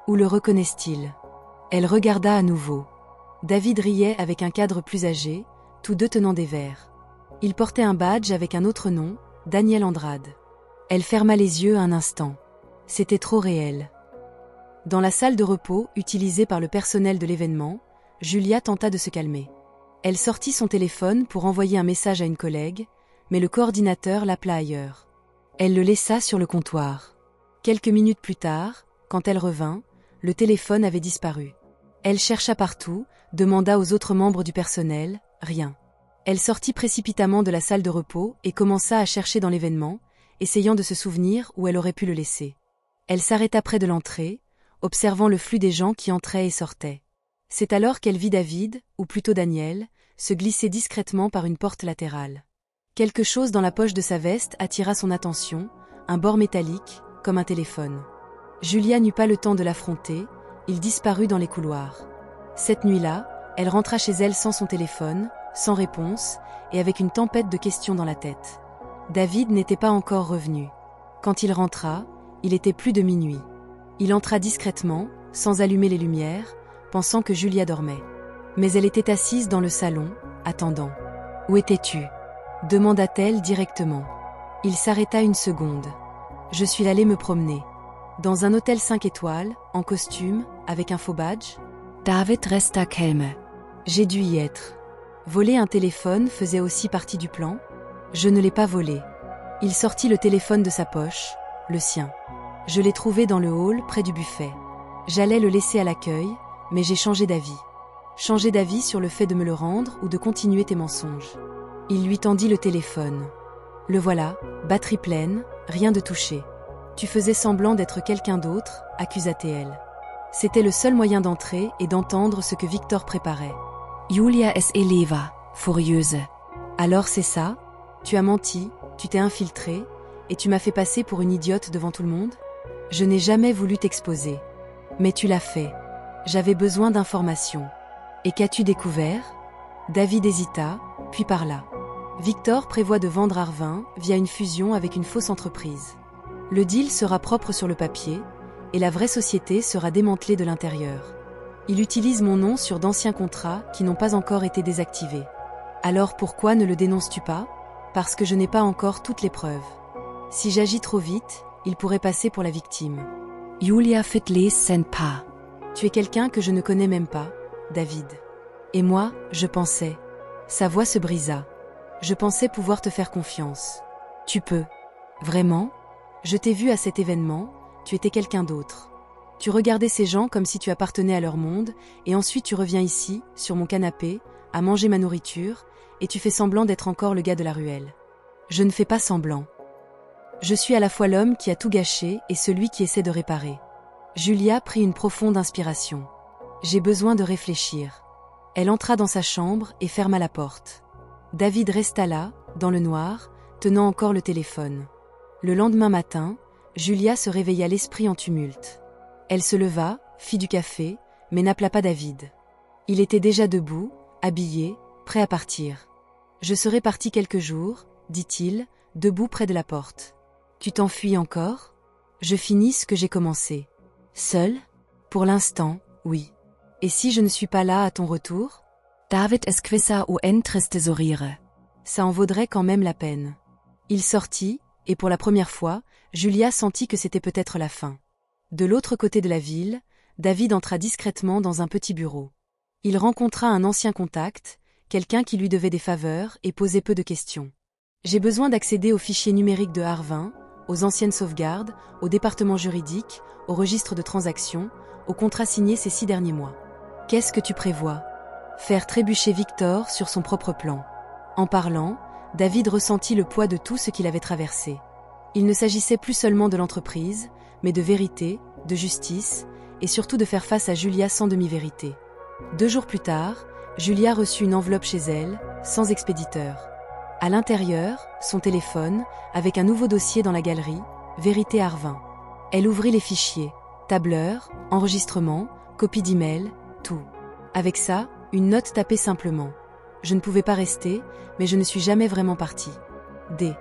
Ou le reconnaissent-ils ? Elle regarda à nouveau. David riait avec un cadre plus âgé, tous deux tenant des verres. Il portait un badge avec un autre nom, Daniel Andrade. Elle ferma les yeux un instant. C'était trop réel. Dans la salle de repos utilisée par le personnel de l'événement, Julia tenta de se calmer. Elle sortit son téléphone pour envoyer un message à une collègue, mais le coordinateur l'appela ailleurs. Elle le laissa sur le comptoir. Quelques minutes plus tard, quand elle revint, le téléphone avait disparu. Elle chercha partout, demanda aux autres membres du personnel, rien. Elle sortit précipitamment de la salle de repos et commença à chercher dans l'événement, essayant de se souvenir où elle aurait pu le laisser. Elle s'arrêta près de l'entrée, observant le flux des gens qui entraient et sortaient. C'est alors qu'elle vit David, ou plutôt Daniel, se glisser discrètement par une porte latérale. Quelque chose dans la poche de sa veste attira son attention, un bord métallique, comme un téléphone. Julia n'eut pas le temps de l'affronter, il disparut dans les couloirs. Cette nuit-là, elle rentra chez elle sans son téléphone, sans réponse, et avec une tempête de questions dans la tête. David n'était pas encore revenu. Quand il rentra, il était plus de minuit. Il entra discrètement, sans allumer les lumières, pensant que Julia dormait. Mais elle était assise dans le salon, attendant. « Où étais-tu » demanda-t-elle directement. Il s'arrêta une seconde. « Je suis allée me promener. » Dans un hôtel 5 étoiles, en costume, avec un faux badge. David resta calme. J'ai dû y être. Voler un téléphone faisait aussi partie du plan. Je ne l'ai pas volé. Il sortit le téléphone de sa poche, le sien. Je l'ai trouvé dans le hall, près du buffet. J'allais le laisser à l'accueil, mais j'ai changé d'avis. Changé d'avis sur le fait de me le rendre ou de continuer tes mensonges. Il lui tendit le téléphone. Le voilà, batterie pleine, rien de touché. Tu faisais semblant d'être quelqu'un d'autre, accusa-t-elle. C'était le seul moyen d'entrer et d'entendre ce que Victor préparait. Julia es eleva, furieuse. Alors c'est ça ? Tu as menti, tu t'es infiltrée, et tu m'as fait passer pour une idiote devant tout le monde ? Je n'ai jamais voulu t'exposer. Mais tu l'as fait. J'avais besoin d'informations. Et qu'as-tu découvert ? David hésita, puis parla. Victor prévoit de vendre Arvin via une fusion avec une fausse entreprise. Le deal sera propre sur le papier, et la vraie société sera démantelée de l'intérieur. Il utilise mon nom sur d'anciens contrats qui n'ont pas encore été désactivés. Alors pourquoi ne le dénonces-tu pas ? Parce que je n'ai pas encore toutes les preuves. Si j'agis trop vite, il pourrait passer pour la victime. Julia fit les sen pas. Tu es quelqu'un que je ne connais même pas, David. Et moi, je pensais. Sa voix se brisa. Je pensais pouvoir te faire confiance. Tu peux. Vraiment ? Je t'ai vu à cet événement, tu étais quelqu'un d'autre. Tu regardais ces gens comme si tu appartenais à leur monde, et ensuite tu reviens ici, sur mon canapé, à manger ma nourriture, et tu fais semblant d'être encore le gars de la ruelle. Je ne fais pas semblant. Je suis à la fois l'homme qui a tout gâché et celui qui essaie de réparer. Julia prit une profonde inspiration. J'ai besoin de réfléchir. Elle entra dans sa chambre et ferma la porte. David resta là, dans le noir, tenant encore le téléphone. Le lendemain matin, Julia se réveilla l'esprit en tumulte. Elle se leva, fit du café, mais n'appela pas David. Il était déjà debout, habillé, prêt à partir. « Je serai parti quelques jours, dit-il, debout près de la porte. Tu t'enfuis encore ? Je finis ce que j'ai commencé. Seul ? Pour l'instant, oui. Et si je ne suis pas là à ton retour ? David es quissa triste sorire. Ça en vaudrait quand même la peine. Il sortit, et pour la première fois, Julia sentit que c'était peut-être la fin. De l'autre côté de la ville, David entra discrètement dans un petit bureau. Il rencontra un ancien contact, quelqu'un qui lui devait des faveurs et posait peu de questions. « J'ai besoin d'accéder aux fichiers numériques de Arvin, aux anciennes sauvegardes, au département juridique, au registre de transactions, aux contrats signés ces 6 derniers mois. Qu'est-ce que tu prévois ? » Faire trébucher Victor sur son propre plan. En parlant, David ressentit le poids de tout ce qu'il avait traversé. Il ne s'agissait plus seulement de l'entreprise, mais de vérité, de justice, et surtout de faire face à Julia sans demi-vérité. 2 jours plus tard, Julia reçut une enveloppe chez elle, sans expéditeur. À l'intérieur, son téléphone, avec un nouveau dossier dans la galerie, Vérité Arvin. Elle ouvrit les fichiers, tableur, enregistrement, copie d'email, tout. Avec ça, une note tapée simplement. Je ne pouvais pas rester, mais je ne suis jamais vraiment partie. D.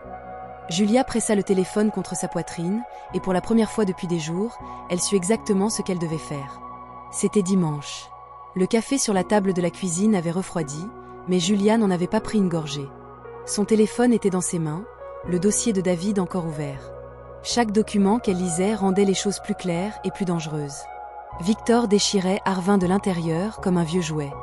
Julia pressa le téléphone contre sa poitrine, et pour la première fois depuis des jours, elle sut exactement ce qu'elle devait faire. C'était dimanche. Le café sur la table de la cuisine avait refroidi, mais Julia n'en avait pas pris une gorgée. Son téléphone était dans ses mains, le dossier de David encore ouvert. Chaque document qu'elle lisait rendait les choses plus claires et plus dangereuses. Victor déchirait Arvin de l'intérieur comme un vieux jouet.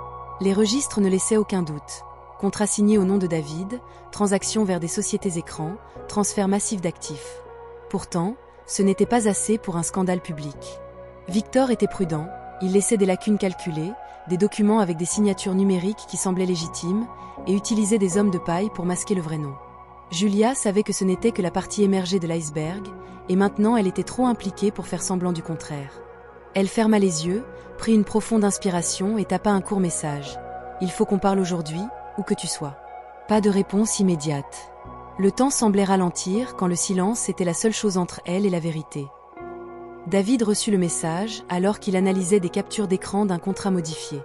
Les registres ne laissaient aucun doute. Contrat signé au nom de David, transactions vers des sociétés écrans, transfert massif d'actifs. Pourtant, ce n'était pas assez pour un scandale public. Victor était prudent, il laissait des lacunes calculées, des documents avec des signatures numériques qui semblaient légitimes, et utilisait des hommes de paille pour masquer le vrai nom. Julia savait que ce n'était que la partie émergée de l'iceberg, et maintenant elle était trop impliquée pour faire semblant du contraire. Elle ferma les yeux, prit une profonde inspiration et tapa un court message. « Il faut qu'on parle aujourd'hui, où que tu sois. » Pas de réponse immédiate. Le temps semblait ralentir quand le silence était la seule chose entre elle et la vérité. David reçut le message alors qu'il analysait des captures d'écran d'un contrat modifié.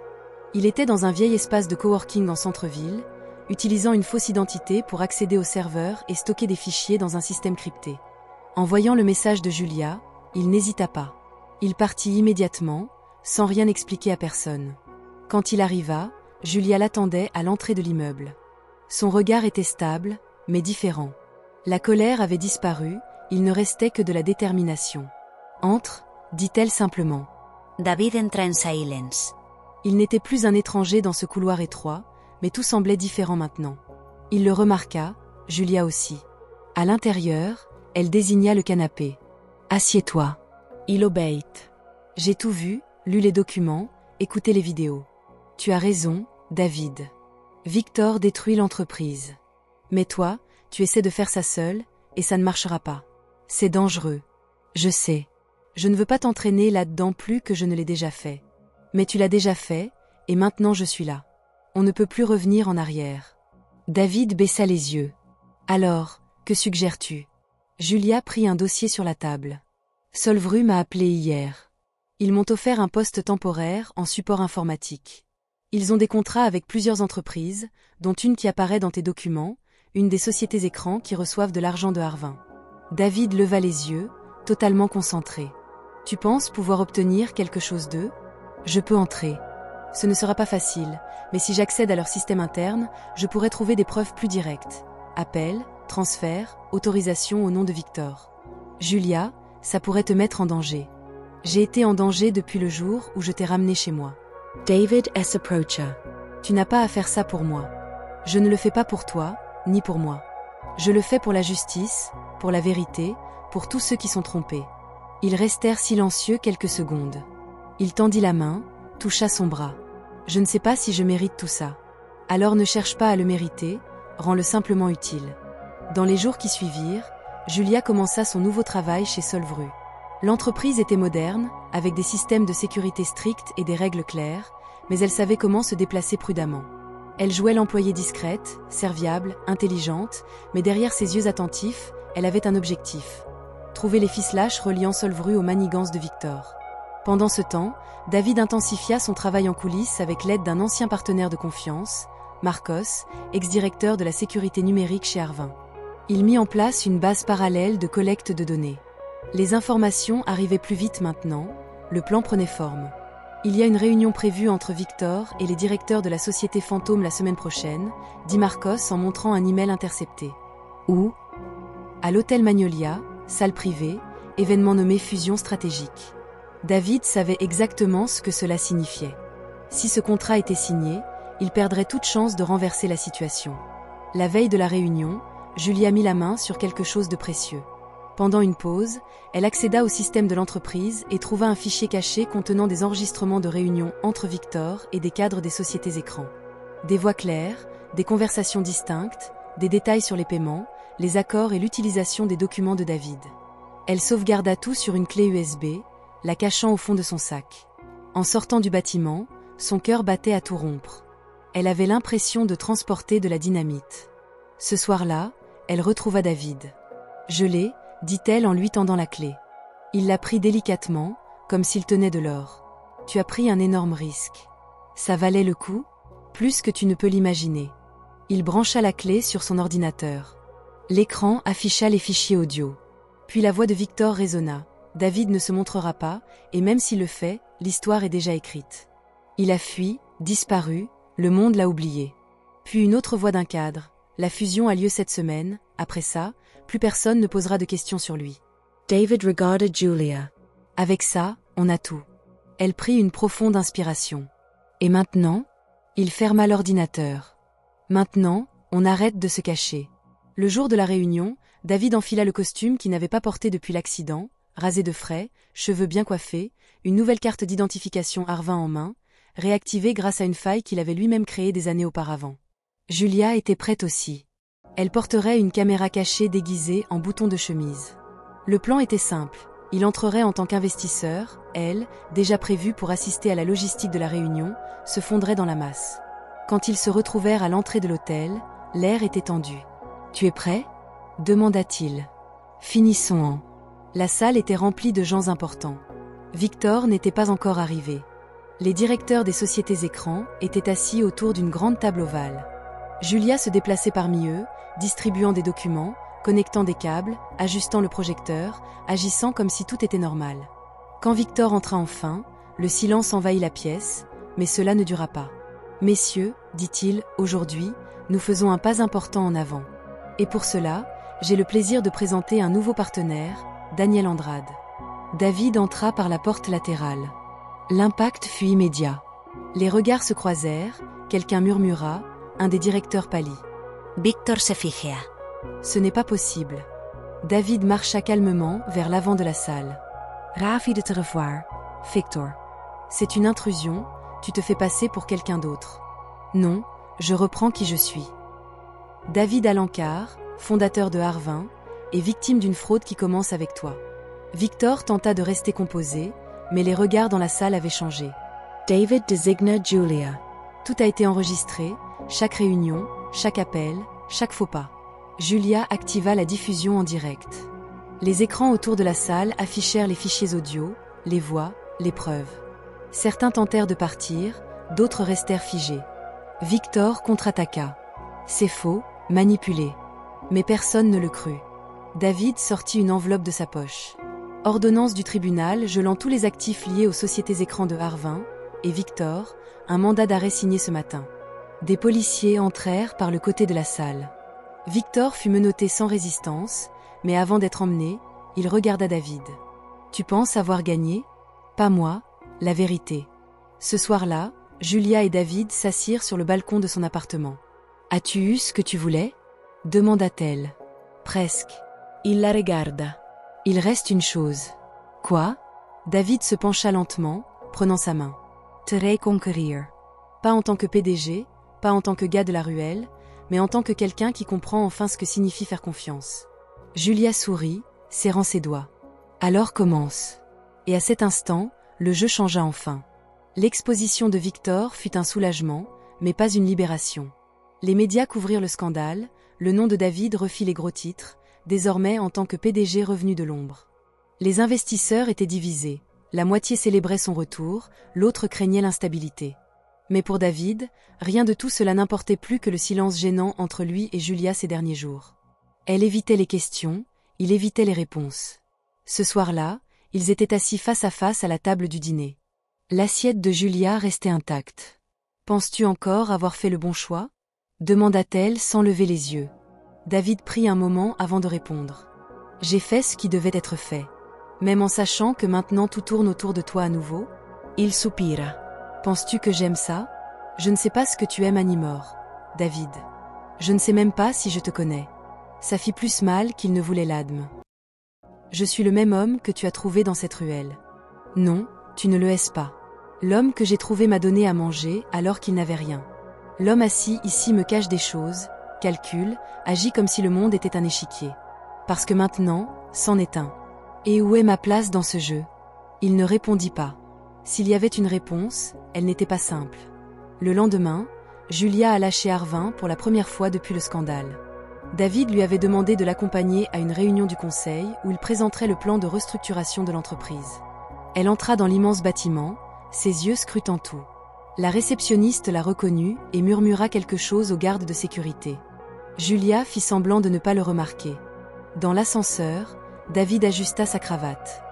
Il était dans un vieil espace de coworking en centre-ville, utilisant une fausse identité pour accéder au serveur et stocker des fichiers dans un système crypté. En voyant le message de Julia, il n'hésita pas. Il partit immédiatement, sans rien expliquer à personne. Quand il arriva, Julia l'attendait à l'entrée de l'immeuble. Son regard était stable, mais différent. La colère avait disparu, il ne restait que de la détermination. « Entre », dit-elle simplement. David entra en silence. Il n'était plus un étranger dans ce couloir étroit, mais tout semblait différent maintenant. Il le remarqua, Julia aussi. À l'intérieur, elle désigna le canapé. « Assieds-toi. » Il obéit. « J'ai tout vu, lu les documents, écouté les vidéos. Tu as raison, David. Victor détruit l'entreprise. Mais toi, tu essaies de faire ça seul, et ça ne marchera pas. C'est dangereux. Je sais. Je ne veux pas t'entraîner là-dedans plus que je ne l'ai déjà fait. Mais tu l'as déjà fait, et maintenant je suis là. On ne peut plus revenir en arrière. » David baissa les yeux. « Alors, que suggères-tu » Julia prit un dossier sur la table. « Solvru m'a appelé hier. Ils m'ont offert un poste temporaire en support informatique. Ils ont des contrats avec plusieurs entreprises, dont une qui apparaît dans tes documents, une des sociétés écrans qui reçoivent de l'argent de Arvin. » David leva les yeux, totalement concentré. « Tu penses pouvoir obtenir quelque chose d'eux ? Je peux entrer. Ce ne sera pas facile, mais si j'accède à leur système interne, je pourrai trouver des preuves plus directes. Appel, transfert, autorisation au nom de Victor. Julia, ça pourrait te mettre en danger. J'ai été en danger depuis le jour où je t'ai ramené chez moi. David S. Approacher. Tu n'as pas à faire ça pour moi. Je ne le fais pas pour toi, ni pour moi. Je le fais pour la justice, pour la vérité, pour tous ceux qui sont trompés. » Ils restèrent silencieux quelques secondes. Il tendit la main, toucha son bras. « Je ne sais pas si je mérite tout ça. Alors ne cherche pas à le mériter, rends-le simplement utile. » Dans les jours qui suivirent, Julia commença son nouveau travail chez Solvru. L'entreprise était moderne, avec des systèmes de sécurité stricts et des règles claires, mais elle savait comment se déplacer prudemment. Elle jouait l'employée discrète, serviable, intelligente, mais derrière ses yeux attentifs, elle avait un objectif. Trouver les fislages reliant Solvru aux manigances de Victor. Pendant ce temps, David intensifia son travail en coulisses avec l'aide d'un ancien partenaire de confiance, Marcos, ex-directeur de la sécurité numérique chez Arvin. Il mit en place une base parallèle de collecte de données. Les informations arrivaient plus vite maintenant, le plan prenait forme. Il y a une réunion prévue entre Victor et les directeurs de la société fantôme la semaine prochaine, dit Marcos en montrant un email intercepté. Où ? À l'hôtel Magnolia, salle privée, événement nommé fusion stratégique. David savait exactement ce que cela signifiait. Si ce contrat était signé, il perdrait toute chance de renverser la situation. La veille de la réunion, Julia mit la main sur quelque chose de précieux. Pendant une pause, elle accéda au système de l'entreprise et trouva un fichier caché contenant des enregistrements de réunions entre Victor et des cadres des sociétés écrans. Des voix claires, des conversations distinctes, des détails sur les paiements, les accords et l'utilisation des documents de David. Elle sauvegarda tout sur une clé USB, la cachant au fond de son sac. En sortant du bâtiment, son cœur battait à tout rompre. Elle avait l'impression de transporter de la dynamite. Ce soir-là, elle retrouva David. « Je l'ai », dit-elle en lui tendant la clé. Il la prit délicatement, comme s'il tenait de l'or. « Tu as pris un énorme risque. Ça valait le coup ? Plus que tu ne peux l'imaginer. » Il brancha la clé sur son ordinateur. L'écran afficha les fichiers audio. Puis la voix de Victor résonna. « David ne se montrera pas, et même s'il le fait, l'histoire est déjà écrite. Il a fui, disparu, le monde l'a oublié. » Puis une autre voix d'un cadre. « La fusion a lieu cette semaine, après ça, plus personne ne posera de questions sur lui. » David regarded Julia. Avec ça, on a tout. Elle prit une profonde inspiration. Et maintenant ? Il ferma l'ordinateur. Maintenant, on arrête de se cacher. Le jour de la réunion, David enfila le costume qu'il n'avait pas porté depuis l'accident, rasé de frais, cheveux bien coiffés, une nouvelle carte d'identification Arvin en main, réactivée grâce à une faille qu'il avait lui-même créée des années auparavant. Julia était prête aussi. Elle porterait une caméra cachée déguisée en bouton de chemise. Le plan était simple. Il entrerait en tant qu'investisseur, elle, déjà prévue pour assister à la logistique de la réunion, se fondrait dans la masse. Quand ils se retrouvèrent à l'entrée de l'hôtel, l'air était tendu. « Tu es prêt ?» demanda-t-il. « Finissons en. » La salle était remplie de gens importants. Victor n'était pas encore arrivé. Les directeurs des sociétés écrans étaient assis autour d'une grande table ovale. Julia se déplaçait parmi eux, distribuant des documents, connectant des câbles, ajustant le projecteur, agissant comme si tout était normal. Quand Victor entra enfin, le silence envahit la pièce, mais cela ne dura pas. « Messieurs, dit-il, aujourd'hui, nous faisons un pas important en avant. Et pour cela, j'ai le plaisir de présenter un nouveau partenaire, Daniel Andrade. » David entra par la porte latérale. L'impact fut immédiat. Les regards se croisèrent, quelqu'un murmura, un des directeurs pâlit. Victor se figea. Ce n'est pas possible. David marcha calmement vers l'avant de la salle. Ravi de te revoir, Victor. C'est une intrusion, tu te fais passer pour quelqu'un d'autre. Non, je reprends qui je suis. David Alencar, fondateur de Arvin, est victime d'une fraude qui commence avec toi. Victor tenta de rester composé, mais les regards dans la salle avaient changé. David désigna Julia. Tout a été enregistré, chaque réunion, chaque appel, chaque faux pas. Julia activa la diffusion en direct. Les écrans autour de la salle affichèrent les fichiers audio, les voix, les preuves. Certains tentèrent de partir, d'autres restèrent figés. Victor contre-attaqua. C'est faux, manipulé. Mais personne ne le crut. David sortit une enveloppe de sa poche. Ordonnance du tribunal gelant tous les actifs liés aux sociétés écrans de Arvin, et Victor, un mandat d'arrêt signé ce matin. Des policiers entrèrent par le côté de la salle. Victor fut menotté sans résistance, mais avant d'être emmené, il regarda David. « Tu penses avoir gagné ? Pas moi, la vérité. » Ce soir-là, Julia et David s'assirent sur le balcon de son appartement. « As-tu eu ce que tu voulais ? » demanda-t-elle. « Presque. » Il la regarda. « Il reste une chose. »« Quoi ?» David se pencha lentement, prenant sa main. « Te reconquérir. Pas en tant que PDG, pas en tant que gars de la ruelle, mais en tant que quelqu'un qui comprend enfin ce que signifie faire confiance. » Julia sourit, serrant ses doigts. « Alors commence. » Et à cet instant, le jeu changea enfin. L'exposition de Victor fut un soulagement, mais pas une libération. Les médias couvrirent le scandale, le nom de David refit les gros titres, désormais en tant que PDG revenu de l'ombre. Les investisseurs étaient divisés, la moitié célébrait son retour, l'autre craignait l'instabilité. Mais pour David, rien de tout cela n'importait plus que le silence gênant entre lui et Julia ces derniers jours. Elle évitait les questions, il évitait les réponses. Ce soir-là, ils étaient assis face à face à la table du dîner. L'assiette de Julia restait intacte. « Penses-tu encore avoir fait le bon choix ?» demanda-t-elle sans lever les yeux. David prit un moment avant de répondre. « J'ai fait ce qui devait être fait. Même en sachant que maintenant tout tourne autour de toi à nouveau ?» Il soupira. « Penses-tu que j'aime ça ? Je ne sais pas ce que tu aimes à ni mort, David. Je ne sais même pas si je te connais. Ça fit plus mal qu'il ne voulait l'adme. Je suis le même homme que tu as trouvé dans cette ruelle. Non, tu ne le es pas. L'homme que j'ai trouvé m'a donné à manger alors qu'il n'avait rien. L'homme assis ici me cache des choses, calcule, agit comme si le monde était un échiquier. Parce que maintenant, c'en est un. Et où est ma place dans ce jeu? Il ne répondit pas. S'il y avait une réponse, elle n'était pas simple. Le lendemain, Julia alla chez Arvin pour la première fois depuis le scandale. David lui avait demandé de l'accompagner à une réunion du conseil où il présenterait le plan de restructuration de l'entreprise. Elle entra dans l'immense bâtiment, ses yeux scrutant tout. La réceptionniste la reconnut et murmura quelque chose aux gardes de sécurité. Julia fit semblant de ne pas le remarquer. Dans l'ascenseur, David ajusta sa cravate.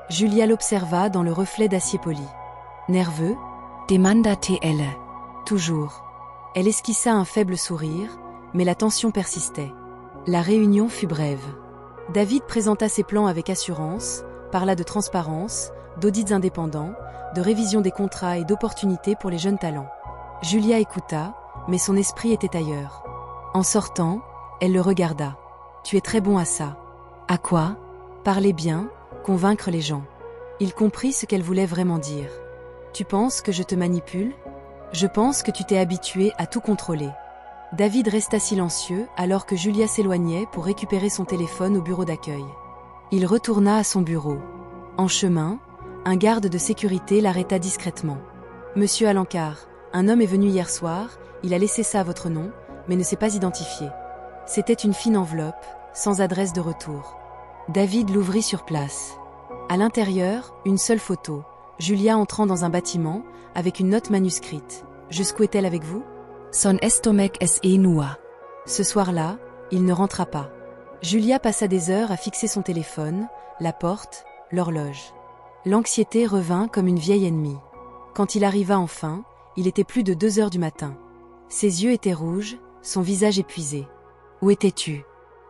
Julia l'observa dans le reflet d'acier poli. Nerveux? Demandate elle. Toujours. Elle esquissa un faible sourire, mais la tension persistait. La réunion fut brève. David présenta ses plans avec assurance, parla de transparence, d'audits indépendants, de révision des contrats et d'opportunités pour les jeunes talents. Julia écouta, mais son esprit était ailleurs. En sortant, elle le regarda. « Tu es très bon à ça. »« À quoi ?»« Parler bien, convaincre les gens. » Il comprit ce qu'elle voulait vraiment dire. « Tu penses que je te manipule ? Je pense que tu t'es habitué à tout contrôler. » David resta silencieux alors que Julia s'éloignait pour récupérer son téléphone au bureau d'accueil. Il retourna à son bureau. En chemin, un garde de sécurité l'arrêta discrètement. « Monsieur Alencar, un homme est venu hier soir, il a laissé ça à votre nom, mais ne s'est pas identifié. » C'était une fine enveloppe, sans adresse de retour. David l'ouvrit sur place. À l'intérieur, une seule photo, Julia entrant dans un bâtiment, avec une note manuscrite. « Jusqu'où est-elle avec vous ?» Son estomac es nur. Ce soir-là, il ne rentra pas. Julia passa des heures à fixer son téléphone, la porte, l'horloge. L'anxiété revint comme une vieille ennemie. Quand il arriva enfin, il était plus de 2 heures du matin. Ses yeux étaient rouges, son visage épuisé. « Où étais-tu » ?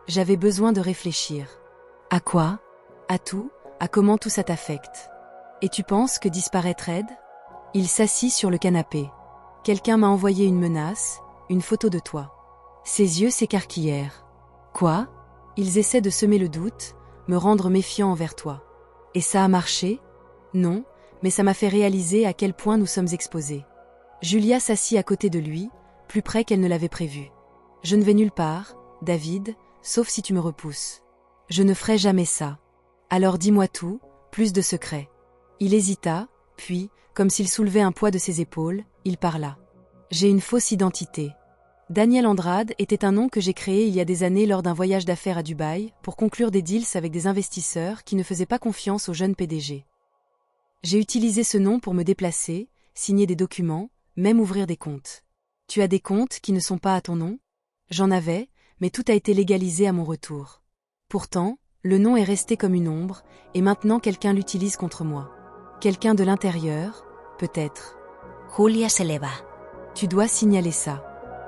J'avais besoin de réfléchir. « À quoi ?» ? À tout, à comment tout ça t'affecte. « Et tu penses que disparaître aide ?» Il s'assit sur le canapé. « Quelqu'un m'a envoyé une menace, une photo de toi. » Ses yeux s'écarquillèrent. « Quoi ? Ils essaient de semer le doute, me rendre méfiant envers toi. Et ça a marché ? Non, mais ça m'a fait réaliser à quel point nous sommes exposés. » Julia s'assit à côté de lui, plus près qu'elle ne l'avait prévu. « Je ne vais nulle part, David, sauf si tu me repousses. Je ne ferai jamais ça. Alors dis-moi tout, plus de secrets. » Il hésita, puis, comme s'il soulevait un poids de ses épaules, il parla. « J'ai une fausse identité. Daniel Andrade était un nom que j'ai créé il y a des années lors d'un voyage d'affaires à Dubaï pour conclure des deals avec des investisseurs qui ne faisaient pas confiance aux jeunes PDG. J'ai utilisé ce nom pour me déplacer, signer des documents, même ouvrir des comptes. Tu as des comptes qui ne sont pas à ton nom ? J'en avais, mais tout a été légalisé à mon retour. Pourtant, le nom est resté comme une ombre, et maintenant quelqu'un l'utilise contre moi. Quelqu'un de l'intérieur, peut-être. Julia se leva. Tu dois signaler ça.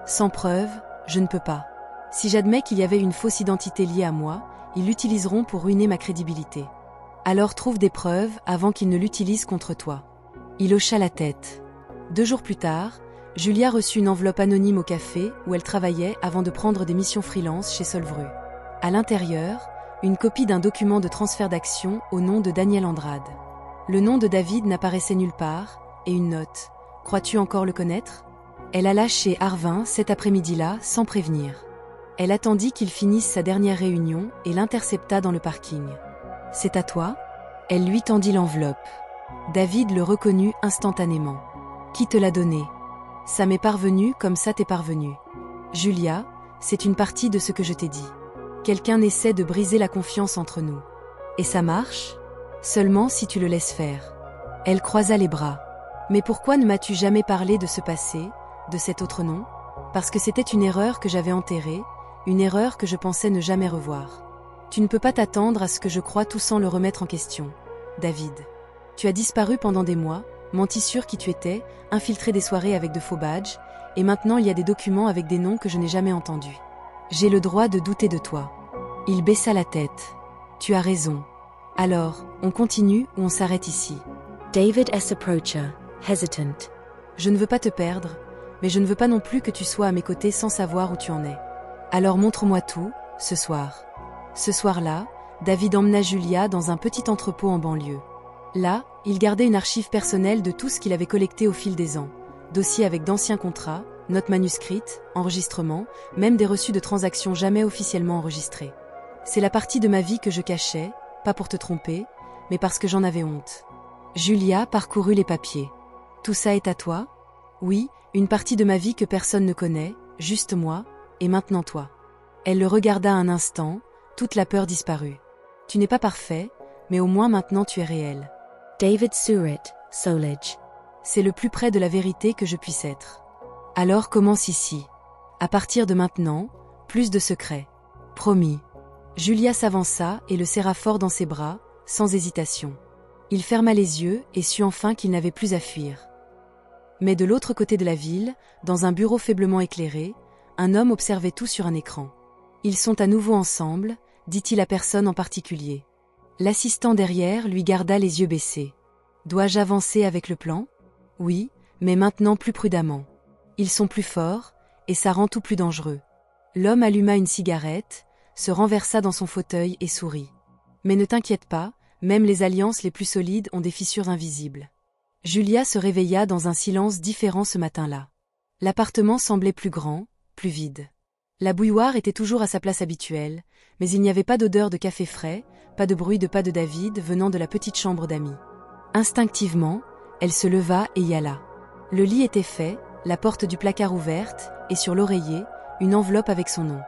Sans preuve, je ne peux pas. Si j'admets qu'il y avait une fausse identité liée à moi, ils l'utiliseront pour ruiner ma crédibilité. Alors trouve des preuves avant qu'ils ne l'utilisent contre toi. » Il hocha la tête. 2 jours plus tard, Julia reçut une enveloppe anonyme au café où elle travaillait avant de prendre des missions freelance chez Solvru. À l'intérieur, une copie d'un document de transfert d'actions au nom de Daniel Andrade. Le nom de David n'apparaissait nulle part, et une note. « Crois-tu encore le connaître ?» Elle alla chez Arvin cet après-midi-là sans prévenir. Elle attendit qu'il finisse sa dernière réunion et l'intercepta dans le parking. « C'est à toi ?» Elle lui tendit l'enveloppe. David le reconnut instantanément. « Qui te l'a donné ?»« Ça m'est parvenu comme ça t'est parvenu. »« Julia, c'est une partie de ce que je t'ai dit. Quelqu'un essaie de briser la confiance entre nous. Et ça marche ? Seulement si tu le laisses faire. » Elle croisa les bras. « Mais pourquoi ne m'as-tu jamais parlé de ce passé ? De cet autre nom ? Parce que c'était une erreur que j'avais enterrée, une erreur que je pensais ne jamais revoir. Tu ne peux pas t'attendre à ce que je croie tout sans le remettre en question. David. Tu as disparu pendant des mois, menti sur qui tu étais, infiltré des soirées avec de faux badges, et maintenant il y a des documents avec des noms que je n'ai jamais entendus. J'ai le droit de douter de toi. » Il baissa la tête. « Tu as raison. Alors, on continue ou on s'arrête ici ? » David S. approacha, hesitant. Je ne veux pas te perdre, mais je ne veux pas non plus que tu sois à mes côtés sans savoir où tu en es. Alors montre-moi tout, ce soir. Ce soir-là, David emmena Julia dans un petit entrepôt en banlieue. Là, il gardait une archive personnelle de tout ce qu'il avait collecté au fil des ans. Dossiers avec d'anciens contrats, Notes manuscrites, enregistrements, même des reçus de transactions jamais officiellement enregistrés. C'est la partie de ma vie que je cachais, pas pour te tromper, mais parce que j'en avais honte. Julia parcourut les papiers. Tout ça est à toi? Oui, une partie de ma vie que personne ne connaît, juste moi, et maintenant toi. Elle le regarda un instant, toute la peur disparut. Tu n'es pas parfait, mais au moins maintenant tu es réel. David Surratt, Solage. C'est le plus près de la vérité que je puisse être. Alors commence ici. À partir de maintenant, plus de secrets. Promis. Julia s'avança et le serra fort dans ses bras, sans hésitation. Il ferma les yeux et sut enfin qu'il n'avait plus à fuir. Mais de l'autre côté de la ville, dans un bureau faiblement éclairé, un homme observait tout sur un écran. Ils sont à nouveau ensemble, dit-il à personne en particulier. L'assistant derrière lui garda les yeux baissés. Dois-je avancer avec le plan? Oui, mais maintenant plus prudemment. Ils sont plus forts, et ça rend tout plus dangereux. L'homme alluma une cigarette, se renversa dans son fauteuil et sourit. Mais ne t'inquiète pas, même les alliances les plus solides ont des fissures invisibles. Julia se réveilla dans un silence différent ce matin-là. L'appartement semblait plus grand, plus vide. La bouilloire était toujours à sa place habituelle, mais il n'y avait pas d'odeur de café frais, pas de bruit de pas de David venant de la petite chambre d'amis. Instinctivement, elle se leva et y alla. Le lit était fait, la porte du placard ouverte, et sur l'oreiller, une enveloppe avec son nom.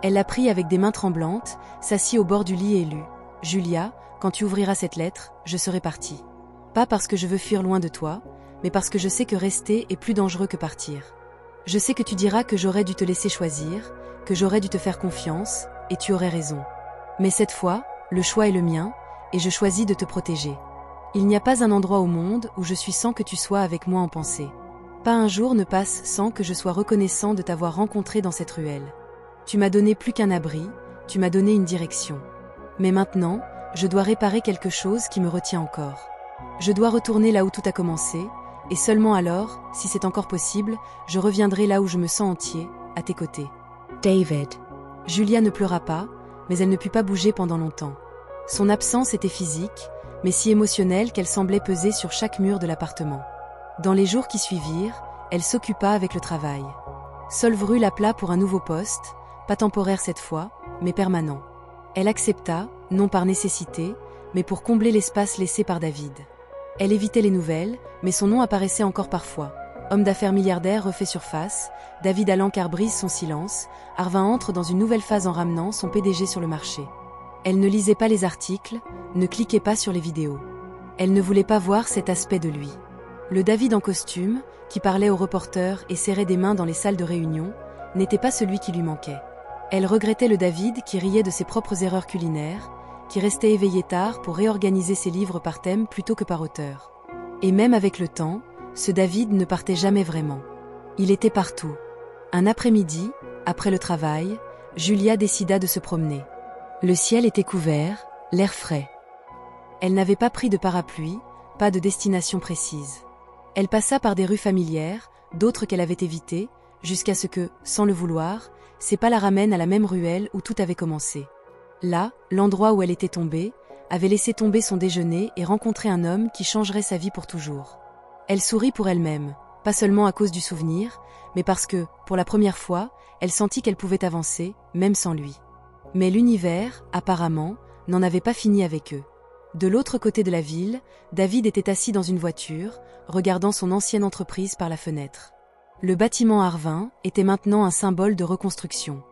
Elle la prit avec des mains tremblantes, s'assit au bord du lit et lut. « Julia, quand tu ouvriras cette lettre, je serai partie. Pas parce que je veux fuir loin de toi, mais parce que je sais que rester est plus dangereux que partir. Je sais que tu diras que j'aurais dû te laisser choisir, que j'aurais dû te faire confiance, et tu aurais raison. Mais cette fois, le choix est le mien, et je choisis de te protéger. Il n'y a pas un endroit au monde où je suis sans que tu sois avec moi en pensée. Pas un jour ne passe sans que je sois reconnaissant de t'avoir rencontré dans cette ruelle. Tu m'as donné plus qu'un abri, tu m'as donné une direction. Mais maintenant, je dois réparer quelque chose qui me retient encore. Je dois retourner là où tout a commencé, et seulement alors, si c'est encore possible, je reviendrai là où je me sens entier, à tes côtés. David. Julia ne pleura pas, mais elle ne put pas bouger pendant longtemps. Son absence était physique, mais si émotionnelle qu'elle semblait peser sur chaque mur de l'appartement. Dans les jours qui suivirent, elle s'occupa avec le travail. Solvru l'appela pour un nouveau poste, pas temporaire cette fois, mais permanent. Elle accepta, non par nécessité, mais pour combler l'espace laissé par David. Elle évitait les nouvelles, mais son nom apparaissait encore parfois. Homme d'affaires milliardaire refait surface, David Alencar brise son silence, Arvin entre dans une nouvelle phase en ramenant son PDG sur le marché. Elle ne lisait pas les articles, ne cliquait pas sur les vidéos. Elle ne voulait pas voir cet aspect de lui. Le David en costume, qui parlait aux reporters et serrait des mains dans les salles de réunion, n'était pas celui qui lui manquait. Elle regrettait le David qui riait de ses propres erreurs culinaires, qui restait éveillé tard pour réorganiser ses livres par thème plutôt que par auteur. Et même avec le temps, ce David ne partait jamais vraiment. Il était partout. Un après-midi, après le travail, Julia décida de se promener. Le ciel était couvert, l'air frais. Elle n'avait pas pris de parapluie, pas de destination précise. Elle passa par des rues familières, d'autres qu'elle avait évitées, jusqu'à ce que, sans le vouloir, ses pas la ramènent à la même ruelle où tout avait commencé. Là, l'endroit où elle était tombée, avait laissé tomber son déjeuner et rencontré un homme qui changerait sa vie pour toujours. Elle sourit pour elle-même, pas seulement à cause du souvenir, mais parce que, pour la première fois, elle sentit qu'elle pouvait avancer, même sans lui. Mais l'univers, apparemment, n'en avait pas fini avec eux. De l'autre côté de la ville, David était assis dans une voiture, regardant son ancienne entreprise par la fenêtre. Le bâtiment Arvin était maintenant un symbole de reconstruction.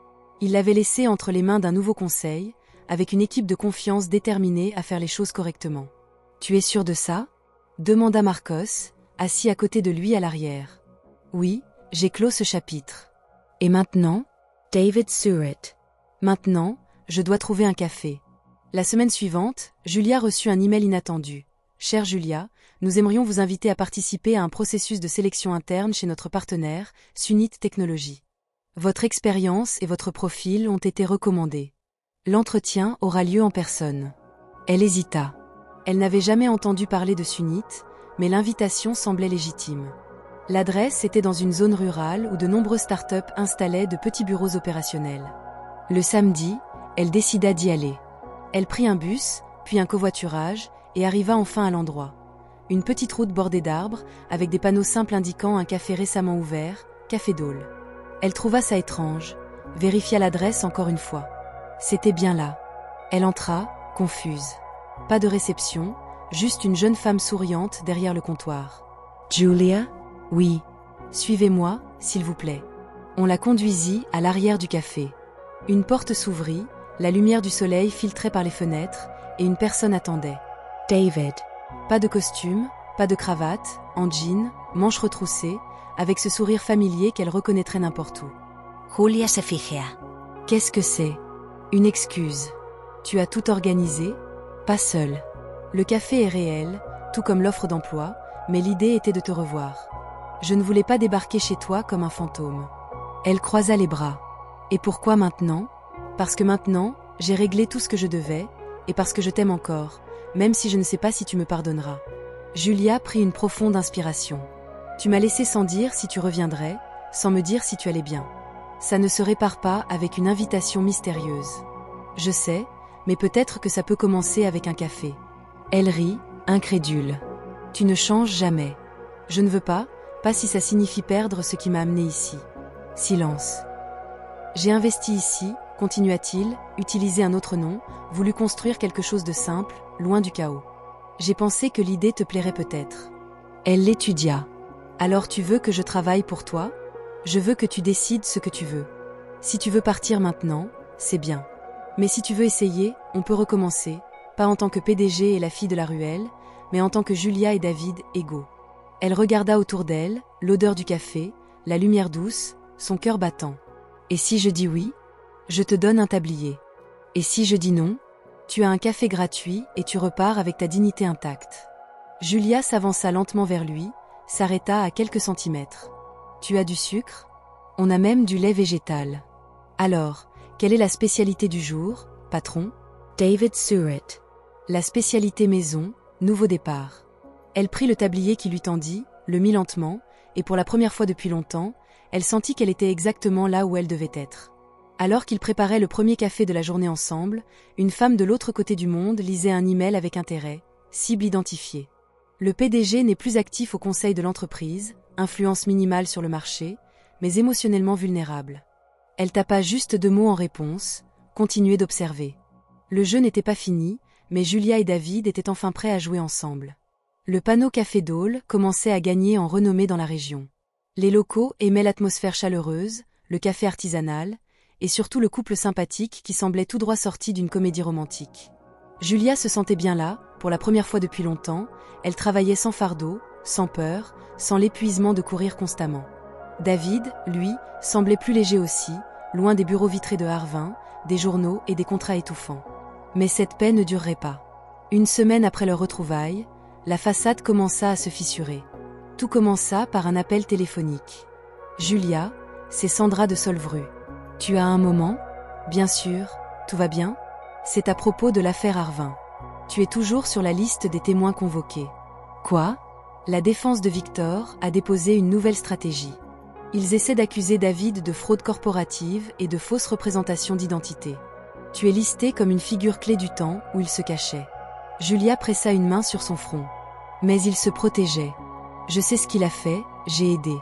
Il l'avait laissé entre les mains d'un nouveau conseil, avec une équipe de confiance déterminée à faire les choses correctement. « Tu es sûr de ça ?» demanda Marcos, assis à côté de lui à l'arrière. « Oui, j'ai clos ce chapitre. Et maintenant ?» David Surratt. Maintenant, je dois trouver un café. La semaine suivante, Julia reçut un email inattendu. « Chère Julia, nous aimerions vous inviter à participer à un processus de sélection interne chez notre partenaire, Sunit Technologies. Votre expérience et votre profil ont été recommandés. L'entretien aura lieu en personne. » Elle hésita. Elle n'avait jamais entendu parler de Sunit, mais l'invitation semblait légitime. L'adresse était dans une zone rurale où de nombreuses startups installaient de petits bureaux opérationnels. Le samedi, elle décida d'y aller. Elle prit un bus, puis un covoiturage, et arriva enfin à l'endroit. Une petite route bordée d'arbres, avec des panneaux simples indiquant un café récemment ouvert, Café Dole. Elle trouva ça étrange, vérifia l'adresse encore une fois. C'était bien là. Elle entra, confuse. Pas de réception, juste une jeune femme souriante derrière le comptoir. Julia? Oui. Suivez-moi, s'il vous plaît. On la conduisit à l'arrière du café. Une porte s'ouvrit, la lumière du soleil filtrait par les fenêtres, et une personne attendait. David. Pas de costume, pas de cravate, en jean, manches retroussées, avec ce sourire familier qu'elle reconnaîtrait n'importe où. Julia Sefigea. Qu'est-ce que c'est? Une excuse. Tu as tout organisé? Pas seul. Le café est réel, tout comme l'offre d'emploi, mais l'idée était de te revoir. Je ne voulais pas débarquer chez toi comme un fantôme. Elle croisa les bras. Et pourquoi maintenant? Parce que maintenant, j'ai réglé tout ce que je devais, et parce que je t'aime encore, même si je ne sais pas si tu me pardonneras. Julia prit une profonde inspiration. Tu m'as laissé sans dire si tu reviendrais, sans me dire si tu allais bien. Ça ne se répare pas avec une invitation mystérieuse. Je sais, mais peut-être que ça peut commencer avec un café. Elle rit, incrédule. Tu ne changes jamais. Je ne veux pas si ça signifie perdre ce qui m'a amené ici. Silence. J'ai investi ici, continua-t-il, utilisé un autre nom, voulu construire quelque chose de simple, loin du chaos. J'ai pensé que l'idée te plairait peut-être. Elle l'étudia. Alors tu veux que je travaille pour toi? Je veux que tu décides ce que tu veux. Si tu veux partir maintenant, c'est bien. Mais si tu veux essayer, on peut recommencer, pas en tant que PDG et la fille de la ruelle, mais en tant que Julia et David égaux. Elle regarda autour d'elle, l'odeur du café, la lumière douce, son cœur battant. Et si je dis oui? Je te donne un tablier. Et si je dis non? Tu as un café gratuit et tu repars avec ta dignité intacte. Julia s'avança lentement vers lui, s'arrêta à quelques centimètres. Tu as du sucre? On a même du lait végétal. Alors, quelle est la spécialité du jour, patron? David Surratt. La spécialité maison, nouveau départ. Elle prit le tablier qui lui tendit, le mit lentement, et pour la première fois depuis longtemps, elle sentit qu'elle était exactement là où elle devait être. Alors qu'ils préparaient le premier café de la journée ensemble, une femme de l'autre côté du monde lisait un email avec intérêt, cible identifiée. Le PDG n'est plus actif au conseil de l'entreprise, influence minimale sur le marché, mais émotionnellement vulnérable. Elle tapa juste 2 mots en réponse, continuait d'observer. Le jeu n'était pas fini, mais Julia et David étaient enfin prêts à jouer ensemble. Le panneau Café Dole commençait à gagner en renommée dans la région. Les locaux aimaient l'atmosphère chaleureuse, le café artisanal, et surtout le couple sympathique qui semblait tout droit sorti d'une comédie romantique. Julia se sentait bien là, pour la première fois depuis longtemps, elle travaillait sans fardeau, sans peur, sans l'épuisement de courir constamment. David, lui, semblait plus léger aussi, loin des bureaux vitrés de Harvin, des journaux et des contrats étouffants. Mais cette paix ne durerait pas. 1 semaine après leur retrouvaille, la façade commença à se fissurer. Tout commença par un appel téléphonique. « Julia, c'est Sandra de Solvru. Tu as un moment? Bien sûr, tout va bien? C'est à propos de l'affaire Harvin. Tu es toujours sur la liste des témoins convoqués. » Quoi? La défense de Victor a déposé une nouvelle stratégie. Ils essaient d'accuser David de fraude corporative et de fausse représentation d'identité. Tu es listé comme une figure clé du temps où il se cachait. Julia pressa une main sur son front. Mais il se protégeait. Je sais ce qu'il a fait, j'ai aidé.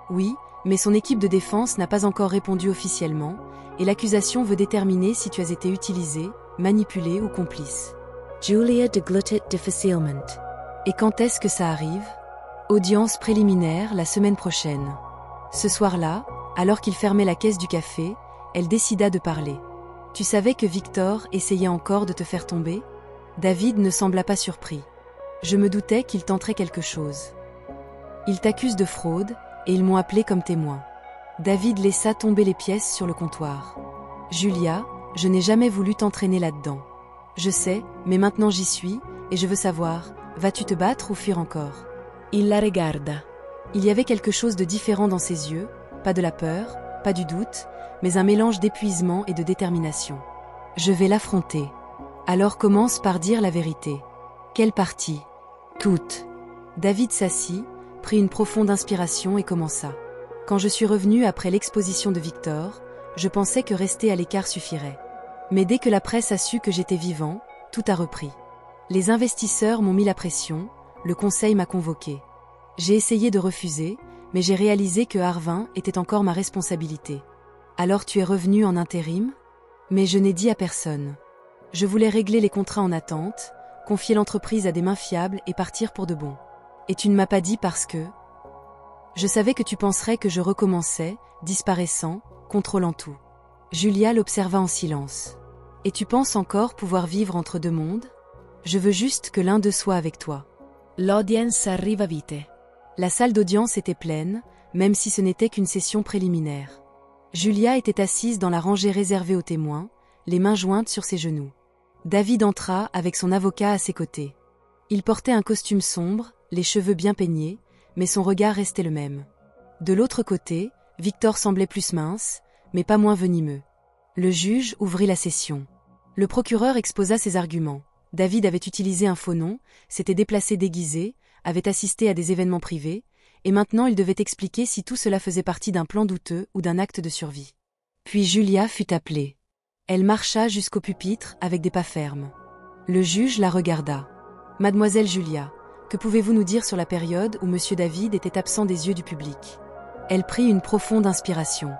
Oui, mais son équipe de défense n'a pas encore répondu officiellement, et l'accusation veut déterminer si tu as été utilisé, manipulé ou complice. Julia de Gluttet de Facilment. Et quand est-ce que ça arrive? Audience préliminaire la semaine prochaine. Ce soir-là, alors qu'il fermait la caisse du café, elle décida de parler. Tu savais que Victor essayait encore de te faire tomber? David ne sembla pas surpris. Je me doutais qu'il tenterait quelque chose. Ils t'accusent de fraude, et ils m'ont appelé comme témoin. David laissa tomber les pièces sur le comptoir. Julia, je n'ai jamais voulu t'entraîner là-dedans. Je sais, mais maintenant j'y suis, et je veux savoir, vas-tu te battre ou fuir encore? Il la regarda. Il y avait quelque chose de différent dans ses yeux, pas de la peur, pas du doute, mais un mélange d'épuisement et de détermination. Je vais l'affronter. Alors commence par dire la vérité. Quelle partie? Toute. David s'assit, prit une profonde inspiration et commença. Quand je suis revenu après l'exposition de Victor, je pensais que rester à l'écart suffirait. Mais dès que la presse a su que j'étais vivant, tout a repris. Les investisseurs m'ont mis la pression, le conseil m'a convoqué. J'ai essayé de refuser, mais j'ai réalisé que Harvin était encore ma responsabilité. Alors tu es revenu en intérim? Mais je n'ai dit à personne. Je voulais régler les contrats en attente, confier l'entreprise à des mains fiables et partir pour de bon. Et tu ne m'as pas dit parce que... Je savais que tu penserais que je recommençais, disparaissant, contrôlant tout. Julia l'observa en silence. Et tu penses encore pouvoir vivre entre deux mondes? Je veux juste que l'un d'eux soit avec toi. L'audience arriva vite. La salle d'audience était pleine, même si ce n'était qu'une session préliminaire. Julia était assise dans la rangée réservée aux témoins, les mains jointes sur ses genoux. David entra avec son avocat à ses côtés. Il portait un costume sombre, les cheveux bien peignés, mais son regard restait le même. De l'autre côté, Victor semblait plus mince, mais pas moins venimeux. Le juge ouvrit la session. Le procureur exposa ses arguments. David avait utilisé un faux nom, s'était déplacé déguisé, avait assisté à des événements privés, et maintenant il devait expliquer si tout cela faisait partie d'un plan douteux ou d'un acte de survie. Puis Julia fut appelée. Elle marcha jusqu'au pupitre avec des pas fermes. Le juge la regarda. « Mademoiselle Julia, que pouvez-vous nous dire sur la période où Monsieur David était absent des yeux du public ?» Elle prit une profonde inspiration.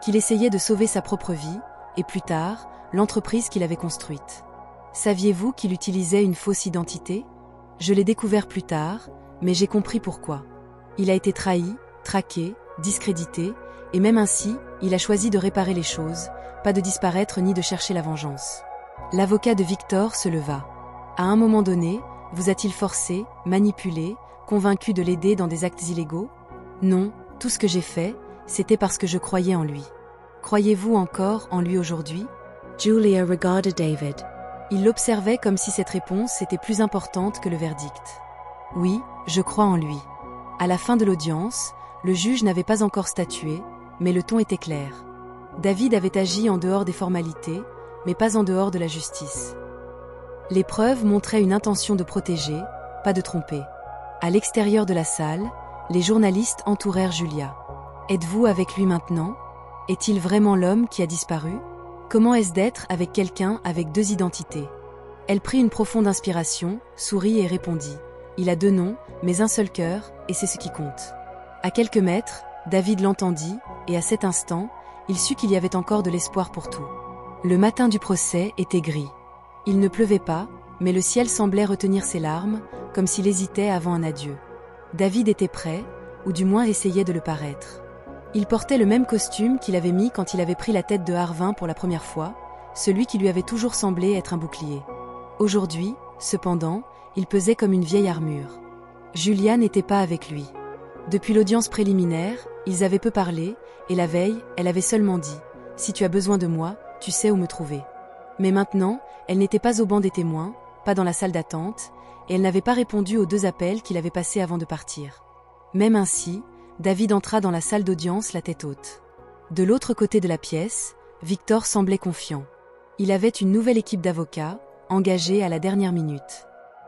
Qu'il essayait de sauver sa propre vie, et plus tard, l'entreprise qu'il avait construite. Saviez-vous qu'il utilisait une fausse identité? Je l'ai découvert plus tard, mais j'ai compris pourquoi. Il a été trahi, traqué, discrédité, et même ainsi, il a choisi de réparer les choses, pas de disparaître ni de chercher la vengeance. L'avocat de Victor se leva. À un moment donné, vous a-t-il forcé, manipulé, convaincu de l'aider dans des actes illégaux? Non, tout ce que j'ai fait, c'était parce que je croyais en lui. Croyez-vous encore en lui aujourd'hui? Julia regarded David. Il l'observait comme si cette réponse était plus importante que le verdict. Oui, je crois en lui. À la fin de l'audience, le juge n'avait pas encore statué, mais le ton était clair. David avait agi en dehors des formalités, mais pas en dehors de la justice. Les preuves montraient une intention de protéger, pas de tromper. À l'extérieur de la salle, les journalistes entourèrent Julia. Êtes-vous avec lui maintenant? Est-il vraiment l'homme qui a disparu? Comment est-ce d'être avec quelqu'un avec deux identités? Elle prit une profonde inspiration, sourit et répondit. Il a deux noms, mais un seul cœur, et c'est ce qui compte. À quelques mètres, David l'entendit, et à cet instant, il sut qu'il y avait encore de l'espoir pour tout. Le matin du procès était gris. Il ne pleuvait pas, mais le ciel semblait retenir ses larmes, comme s'il hésitait avant un adieu. David était prêt, ou du moins essayait de le paraître. Il portait le même costume qu'il avait mis quand il avait pris la tête de Harvin pour la première fois, celui qui lui avait toujours semblé être un bouclier. Aujourd'hui, cependant, il pesait comme une vieille armure. Julia n'était pas avec lui. Depuis l'audience préliminaire, ils avaient peu parlé, et la veille, elle avait seulement dit « Si tu as besoin de moi, tu sais où me trouver ». Mais maintenant, elle n'était pas au banc des témoins, pas dans la salle d'attente, et elle n'avait pas répondu aux deux appels qu'il avait passés avant de partir. Même ainsi, David entra dans la salle d'audience la tête haute. De l'autre côté de la pièce, Victor semblait confiant. Il avait une nouvelle équipe d'avocats, engagée à la dernière minute.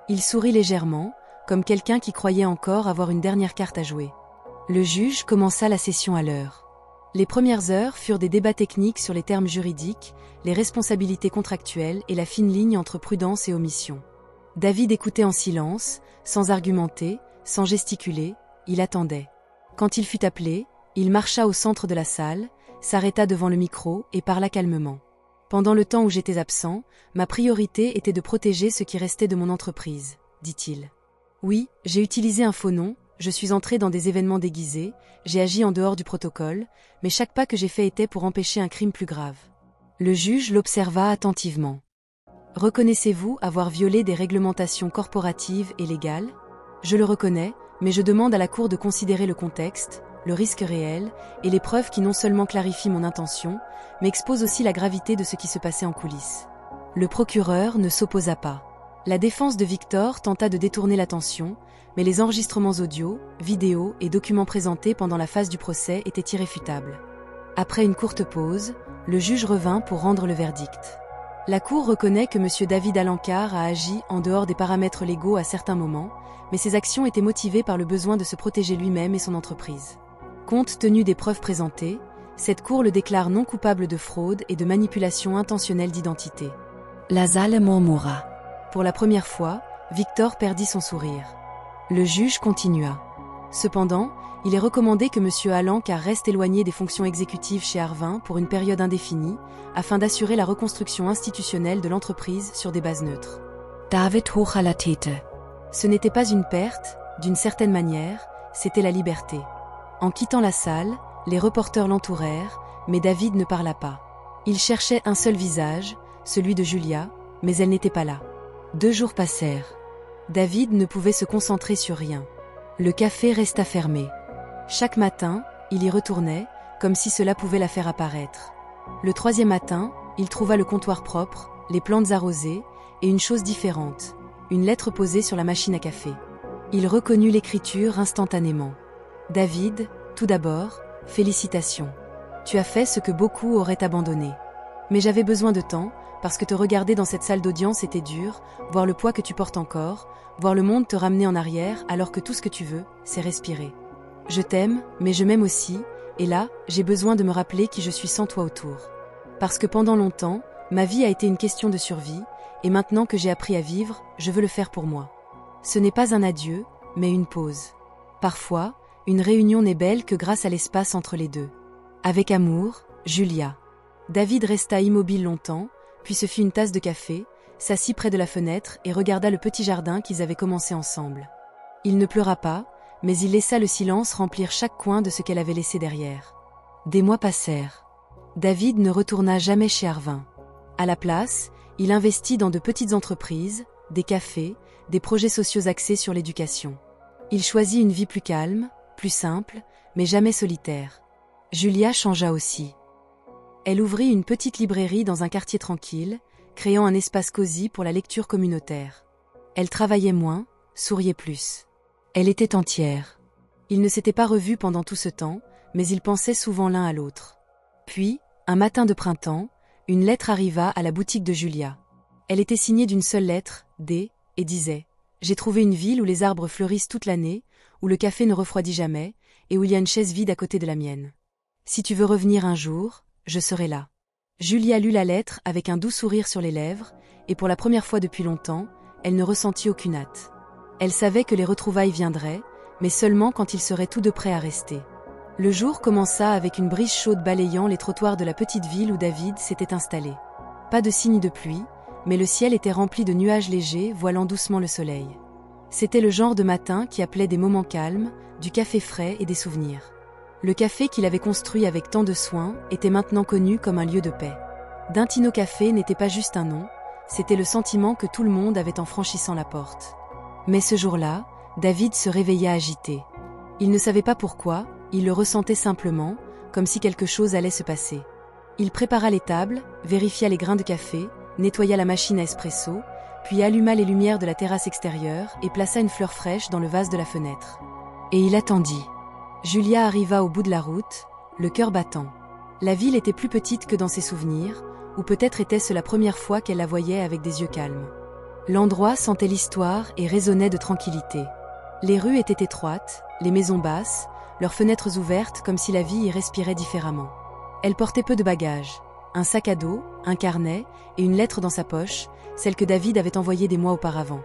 Il sourit légèrement, comme quelqu'un qui croyait encore avoir une dernière carte à jouer. Le juge commença la session à l'heure. Les premières heures furent des débats techniques sur les termes juridiques, les responsabilités contractuelles et la fine ligne entre prudence et omission. David écoutait en silence, sans argumenter, sans gesticuler, il attendait. Quand il fut appelé, il marcha au centre de la salle, s'arrêta devant le micro et parla calmement. Pendant le temps où j'étais absent, ma priorité était de protéger ce qui restait de mon entreprise, dit-il. Oui, j'ai utilisé un faux nom, je suis entré dans des événements déguisés, j'ai agi en dehors du protocole, mais chaque pas que j'ai fait était pour empêcher un crime plus grave. Le juge l'observa attentivement. Reconnaissez-vous avoir violé des réglementations corporatives et légales? Je le reconnais, mais je demande à la Cour de considérer le contexte, le risque réel, et les preuves qui non seulement clarifient mon intention, mais exposent aussi la gravité de ce qui se passait en coulisses. Le procureur ne s'opposa pas. La défense de Victor tenta de détourner l'attention, mais les enregistrements audio, vidéo et documents présentés pendant la phase du procès étaient irréfutables. Après une courte pause, le juge revint pour rendre le verdict. La Cour reconnaît que M. David Alencar a agi en dehors des paramètres légaux à certains moments, mais ses actions étaient motivées par le besoin de se protéger lui-même et son entreprise. Compte tenu des preuves présentées, cette Cour le déclare non coupable de fraude et de manipulation intentionnelle d'identité. La salle murmura. Pour la première fois, Victor perdit son sourire. Le juge continua. Cependant, il est recommandé que M. Alencar reste éloigné des fonctions exécutives chez Arvin pour une période indéfinie, afin d'assurer la reconstruction institutionnelle de l'entreprise sur des bases neutres. David hoch à la tête. Ce n'était pas une perte, d'une certaine manière, c'était la liberté. En quittant la salle, les reporters l'entourèrent, mais David ne parla pas. Il cherchait un seul visage, celui de Julia, mais elle n'était pas là. 2 jours passèrent. David ne pouvait se concentrer sur rien. Le café resta fermé. Chaque matin, il y retournait, comme si cela pouvait la faire apparaître. Le 3e matin, il trouva le comptoir propre, les plantes arrosées, et une chose différente, une lettre posée sur la machine à café. Il reconnut l'écriture instantanément. David, tout d'abord, félicitations. Tu as fait ce que beaucoup auraient abandonné. Mais j'avais besoin de temps, parce que te regarder dans cette salle d'audience était dur, voir le poids que tu portes encore, voir le monde te ramener en arrière alors que tout ce que tu veux, c'est respirer. Je t'aime, mais je m'aime aussi, et là, j'ai besoin de me rappeler qui je suis sans toi autour. Parce que pendant longtemps, ma vie a été une question de survie, et maintenant que j'ai appris à vivre, je veux le faire pour moi. Ce n'est pas un adieu, mais une pause. Parfois, une réunion n'est belle que grâce à l'espace entre les deux. Avec amour, Julia. David resta immobile longtemps, puis se fit une tasse de café, s'assit près de la fenêtre et regarda le petit jardin qu'ils avaient commencé ensemble. Il ne pleura pas, mais il laissa le silence remplir chaque coin de ce qu'elle avait laissé derrière. Des mois passèrent. David ne retourna jamais chez Arvin. À la place, il investit dans de petites entreprises, des cafés, des projets sociaux axés sur l'éducation. Il choisit une vie plus calme, plus simple, mais jamais solitaire. Julia changea aussi. Elle ouvrit une petite librairie dans un quartier tranquille, créant un espace cosy pour la lecture communautaire. Elle travaillait moins, souriait plus. Elle était entière. Ils ne s'étaient pas revus pendant tout ce temps, mais ils pensaient souvent l'un à l'autre. Puis, un matin de printemps, une lettre arriva à la boutique de Julia. Elle était signée d'une seule lettre, D, et disait « J'ai trouvé une ville où les arbres fleurissent toute l'année, où le café ne refroidit jamais, et où il y a une chaise vide à côté de la mienne. Si tu veux revenir un jour, je serai là. » Julia lut la lettre avec un doux sourire sur les lèvres, et pour la première fois depuis longtemps, elle ne ressentit aucune hâte. Elle savait que les retrouvailles viendraient, mais seulement quand ils seraient tous deux prêts à rester. Le jour commença avec une brise chaude balayant les trottoirs de la petite ville où David s'était installé. Pas de signe de pluie, mais le ciel était rempli de nuages légers voilant doucement le soleil. C'était le genre de matin qui appelait des moments calmes, du café frais et des souvenirs. Le café qu'il avait construit avec tant de soin était maintenant connu comme un lieu de paix. Dintino Café n'était pas juste un nom, c'était le sentiment que tout le monde avait en franchissant la porte. Mais ce jour-là, David se réveilla agité. Il ne savait pas pourquoi, il le ressentait simplement, comme si quelque chose allait se passer. Il prépara les tables, vérifia les grains de café, nettoya la machine à espresso, puis alluma les lumières de la terrasse extérieure et plaça une fleur fraîche dans le vase de la fenêtre. Et il attendit. Julia arriva au bout de la route, le cœur battant. La ville était plus petite que dans ses souvenirs, ou peut-être était-ce la première fois qu'elle la voyait avec des yeux calmes. L'endroit sentait l'histoire et résonnait de tranquillité. Les rues étaient étroites, les maisons basses, leurs fenêtres ouvertes comme si la vie y respirait différemment. Elle portait peu de bagages, un sac à dos, un carnet et une lettre dans sa poche, celle que David avait envoyée des mois auparavant.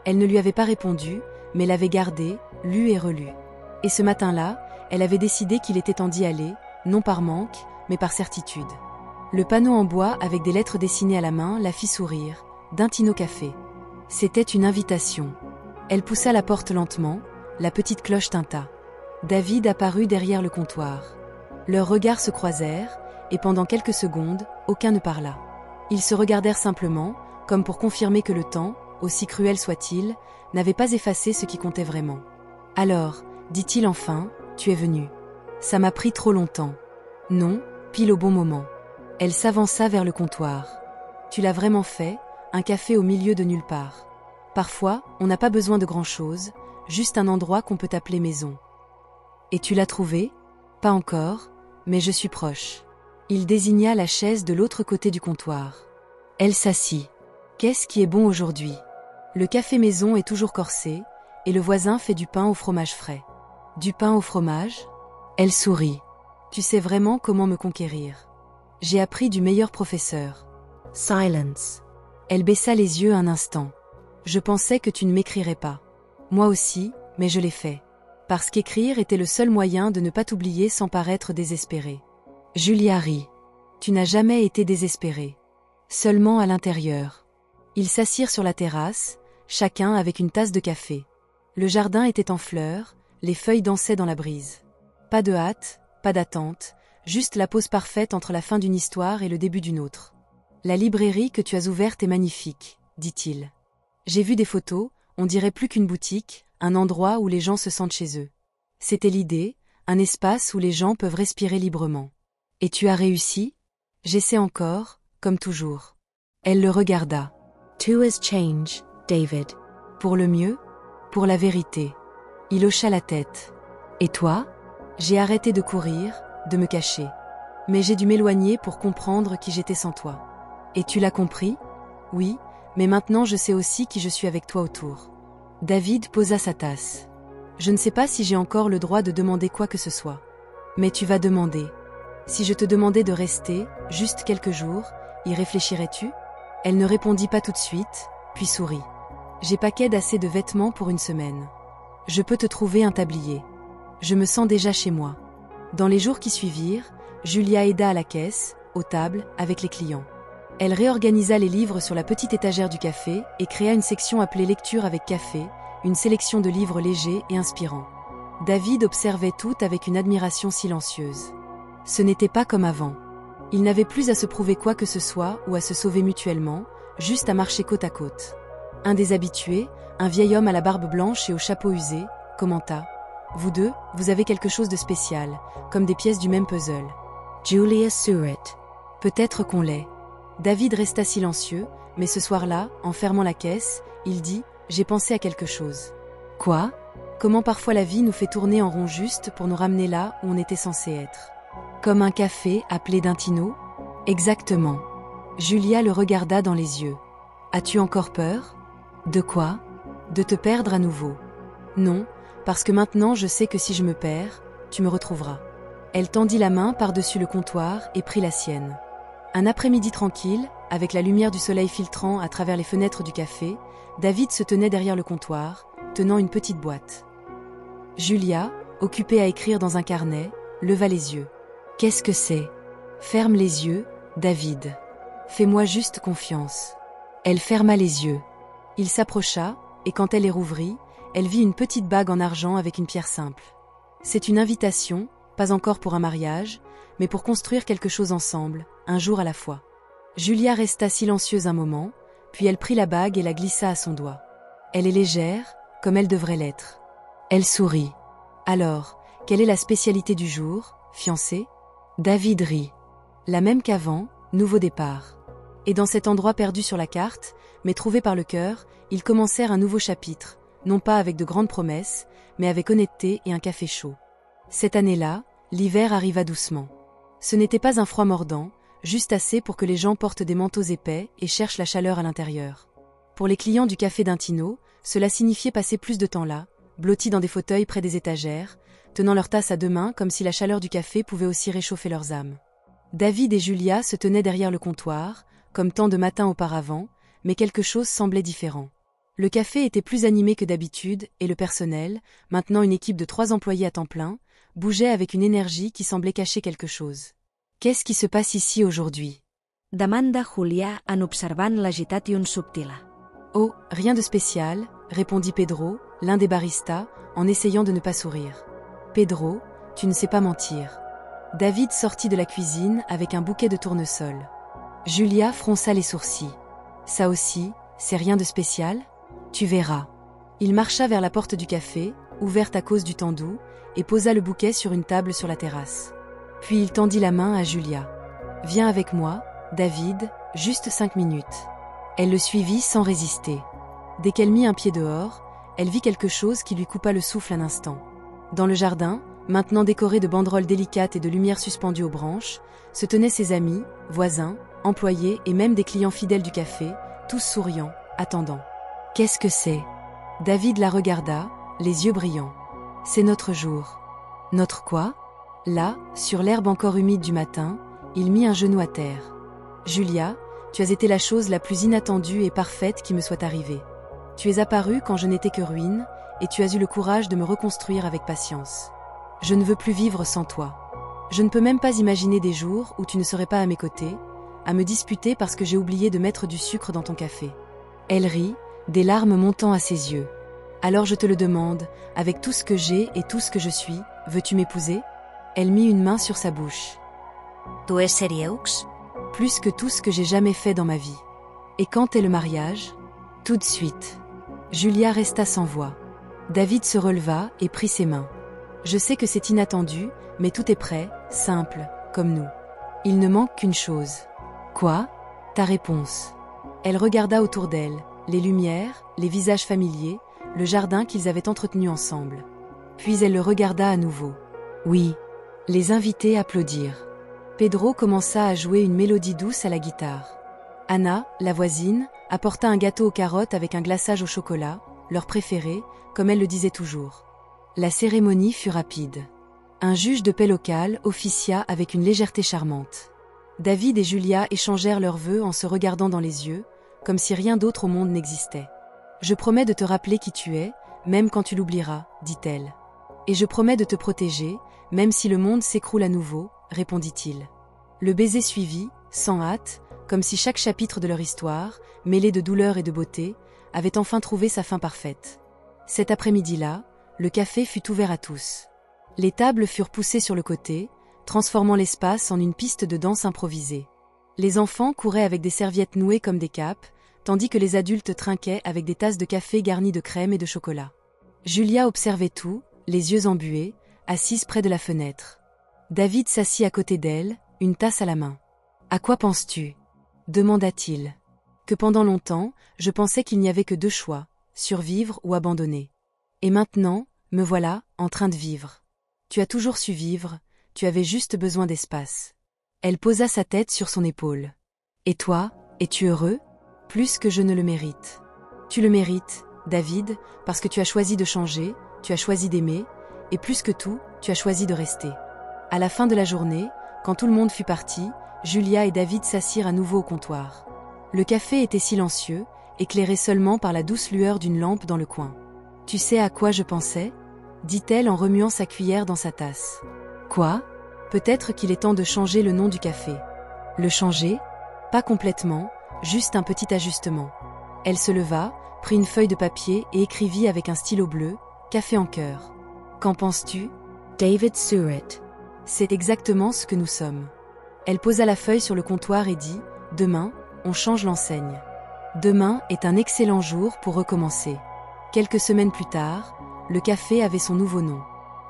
Elle ne lui avait pas répondu, mais l'avait gardée, lue et relue. Et ce matin-là, elle avait décidé qu'il était temps d'y aller, non par manque, mais par certitude. Le panneau en bois avec des lettres dessinées à la main la fit sourire, Dintino Café. C'était une invitation. Elle poussa la porte lentement, la petite cloche tinta. David apparut derrière le comptoir. Leurs regards se croisèrent, et pendant quelques secondes, aucun ne parla. Ils se regardèrent simplement, comme pour confirmer que le temps, aussi cruel soit-il, n'avait pas effacé ce qui comptait vraiment. « Alors, dit-il enfin, tu es venu. Ça m'a pris trop longtemps. » « Non, pile au bon moment. » Elle s'avança vers le comptoir. « Tu l'as vraiment fait, un café au milieu de nulle part. Parfois, on n'a pas besoin de grand-chose, juste un endroit qu'on peut appeler maison. » « Et tu l'as trouvé ? » ?»« Pas encore, mais je suis proche. » Il désigna la chaise de l'autre côté du comptoir. Elle s'assit. « Qu'est-ce qui est bon aujourd'hui ? Le café maison est toujours corsé, et le voisin fait du pain au fromage frais. » « Du pain au fromage ? » Elle sourit. « Tu sais vraiment comment me conquérir. J'ai appris du meilleur professeur. » Silence. Elle baissa les yeux un instant. « Je pensais que tu ne m'écrirais pas. Moi aussi, mais je l'ai fait. Parce qu'écrire était le seul moyen de ne pas t'oublier sans paraître désespéré. Julia rit. Tu n'as jamais été désespéré. Seulement à l'intérieur. Ils s'assirent sur la terrasse, chacun avec une tasse de café. Le jardin était en fleurs, les feuilles dansaient dans la brise. Pas de hâte, pas d'attente, juste la pause parfaite entre la fin d'une histoire et le début d'une autre. La librairie que tu as ouverte est magnifique, dit-il. J'ai vu des photos, on dirait plus qu'une boutique, un endroit où les gens se sentent chez eux. C'était l'idée, un espace où les gens peuvent respirer librement. Et tu as réussi? J'essaie encore, comme toujours. Elle le regarda. To has changed, David. Pour le mieux? Pour la vérité. Il hocha la tête. Et toi? J'ai arrêté de courir, de me cacher. Mais j'ai dû m'éloigner pour comprendre qui j'étais sans toi. Et tu l'as compris? Oui, mais maintenant je sais aussi qui je suis avec toi autour. David posa sa tasse. Je ne sais pas si j'ai encore le droit de demander quoi que ce soit. Mais tu vas demander. Si je te demandais de rester, juste quelques jours, y réfléchirais-tu? Elle ne répondit pas tout de suite, puis sourit. J'ai paquet d'assez de vêtements pour une semaine. Je peux te trouver un tablier. Je me sens déjà chez moi. Dans les jours qui suivirent, Julia aida à la caisse, aux tables, avec les clients. Elle réorganisa les livres sur la petite étagère du café et créa une section appelée Lecture avec café, une sélection de livres légers et inspirants. David observait tout avec une admiration silencieuse. Ce n'était pas comme avant. Ils n'avaient plus à se prouver quoi que ce soit ou à se sauver mutuellement, juste à marcher côte à côte. Un des habitués, un vieil homme à la barbe blanche et au chapeau usé, commenta « Vous deux, vous avez quelque chose de spécial, comme des pièces du même puzzle. » Julia souried. Peut-être qu'on l'est. David resta silencieux, mais ce soir-là, en fermant la caisse, il dit « J'ai pensé à quelque chose. » Quoi? Comment parfois la vie nous fait tourner en rond juste pour nous ramener là où on était censé être. Comme un café appelé d'Intino? Exactement. Julia le regarda dans les yeux. As-tu encore peur? De quoi? De te perdre à nouveau. Non, parce que maintenant je sais que si je me perds, tu me retrouveras. Elle tendit la main par-dessus le comptoir et prit la sienne. Un après-midi tranquille, avec la lumière du soleil filtrant à travers les fenêtres du café, David se tenait derrière le comptoir, tenant une petite boîte. Julia, occupée à écrire dans un carnet, leva les yeux. Qu'est-ce que c'est? Ferme les yeux, David. Fais-moi juste confiance. Elle ferma les yeux. Il s'approcha, et quand elle les rouvrit, elle vit une petite bague en argent avec une pierre simple. C'est une invitation, pas encore pour un mariage, mais pour construire quelque chose ensemble, un jour à la fois. Julia resta silencieuse un moment, puis elle prit la bague et la glissa à son doigt. Elle est légère, comme elle devrait l'être. Elle sourit. Alors, quelle est la spécialité du jour, fiancé? David rit. La même qu'avant, nouveau départ. Et dans cet endroit perdu sur la carte, mais trouvé par le cœur, ils commencèrent un nouveau chapitre, non pas avec de grandes promesses, mais avec honnêteté et un café chaud. Cette année-là, l'hiver arriva doucement. Ce n'était pas un froid mordant, juste assez pour que les gens portent des manteaux épais et cherchent la chaleur à l'intérieur. Pour les clients du café d'Intino, cela signifiait passer plus de temps là, blottis dans des fauteuils près des étagères, tenant leur tasse à deux mains comme si la chaleur du café pouvait aussi réchauffer leurs âmes. David et Julia se tenaient derrière le comptoir, comme tant de matins auparavant, mais quelque chose semblait différent. Le café était plus animé que d'habitude et le personnel, maintenant une équipe de 3 employés à temps plein, bougeait avec une énergie qui semblait cacher quelque chose. Qu'est-ce qui se passe ici aujourd'hui? Demanda Julia en observant l'agitation subtile. Oh, rien de spécial, répondit Pedro, l'un des baristas, en essayant de ne pas sourire. Pedro, tu ne sais pas mentir. David sortit de la cuisine avec un bouquet de tournesol. Julia fronça les sourcils. Ça aussi, c'est rien de spécial? Tu verras. Il marcha vers la porte du café, ouverte à cause du temps doux, et posa le bouquet sur une table sur la terrasse. Puis il tendit la main à Julia. Viens avec moi, David, juste 5 minutes. Elle le suivit sans résister. Dès qu'elle mit un pied dehors, elle vit quelque chose qui lui coupa le souffle un instant. Dans le jardin, maintenant décoré de banderoles délicates et de lumières suspendues aux branches, se tenaient ses amis, voisins, employés et même des clients fidèles du café, tous souriants, attendant. Qu'est-ce que c'est? David la regarda, les yeux brillants. C'est notre jour. Notre quoi? Là, sur l'herbe encore humide du matin, il mit un genou à terre. Julia, tu as été la chose la plus inattendue et parfaite qui me soit arrivée. Tu es apparue quand je n'étais que ruine, et tu as eu le courage de me reconstruire avec patience. Je ne veux plus vivre sans toi. Je ne peux même pas imaginer des jours où tu ne serais pas à mes côtés, à me disputer parce que j'ai oublié de mettre du sucre dans ton café. Elle rit, des larmes montant à ses yeux. Alors je te le demande, avec tout ce que j'ai et tout ce que je suis, veux-tu m'épouser? Elle mit une main sur sa bouche. Tu es serieux? Plus que tout ce que j'ai jamais fait dans ma vie. Et quand est le mariage? Tout de suite. Julia resta sans voix. David se releva et prit ses mains. Je sais que c'est inattendu, mais tout est prêt, simple, comme nous. Il ne manque qu'une chose. Quoi? Ta réponse. Elle regarda autour d'elle, les lumières, les visages familiers, le jardin qu'ils avaient entretenu ensemble. Puis elle le regarda à nouveau. Oui. Les invités applaudirent. Pedro commença à jouer une mélodie douce à la guitare. Anna, la voisine, apporta un gâteau aux carottes avec un glaçage au chocolat, leur préféré, comme elle le disait toujours. La cérémonie fut rapide. Un juge de paix local officia avec une légèreté charmante. David et Julia échangèrent leurs vœux en se regardant dans les yeux, comme si rien d'autre au monde n'existait. « Je promets de te rappeler qui tu es, même quand tu l'oublieras, dit-elle. Et je promets de te protéger, même si le monde s'écroule à nouveau, répondit-il. Le baiser suivit, sans hâte, comme si chaque chapitre de leur histoire, mêlé de douleur et de beauté, avait enfin trouvé sa fin parfaite. Cet après-midi-là, le café fut ouvert à tous. Les tables furent poussées sur le côté, transformant l'espace en une piste de danse improvisée. Les enfants couraient avec des serviettes nouées comme des capes, tandis que les adultes trinquaient avec des tasses de café garnies de crème et de chocolat. Julia observait tout, les yeux embués, assise près de la fenêtre. David s'assit à côté d'elle, une tasse à la main. « À quoi penses-tu » demanda-t-il. « Que pendant longtemps, je pensais qu'il n'y avait que deux choix, survivre ou abandonner. Et maintenant, me voilà, en train de vivre. Tu as toujours su vivre, tu avais juste besoin d'espace. » Elle posa sa tête sur son épaule. « Et toi, es-tu heureux ? Plus que je ne le mérite. Tu le mérites, David, parce que tu as choisi de changer, tu as choisi d'aimer, et plus que tout, tu as choisi de rester. » À la fin de la journée, quand tout le monde fut parti, Julia et David s'assirent à nouveau au comptoir. Le café était silencieux, éclairé seulement par la douce lueur d'une lampe dans le coin. « Tu sais à quoi je pensais » dit-elle en remuant sa cuillère dans sa tasse. « Quoi ? Peut-être qu'il est temps de changer le nom du café. » Le changer ? Pas complètement, juste un petit ajustement. Elle se leva, prit une feuille de papier et écrivit avec un stylo bleu « Café en cœur ». « Qu'en penses-tu » David Surratt. C'est exactement ce que nous sommes. Elle posa la feuille sur le comptoir et dit « Demain, on change l'enseigne. » Demain est un excellent jour pour recommencer. Quelques semaines plus tard, le café avait son nouveau nom.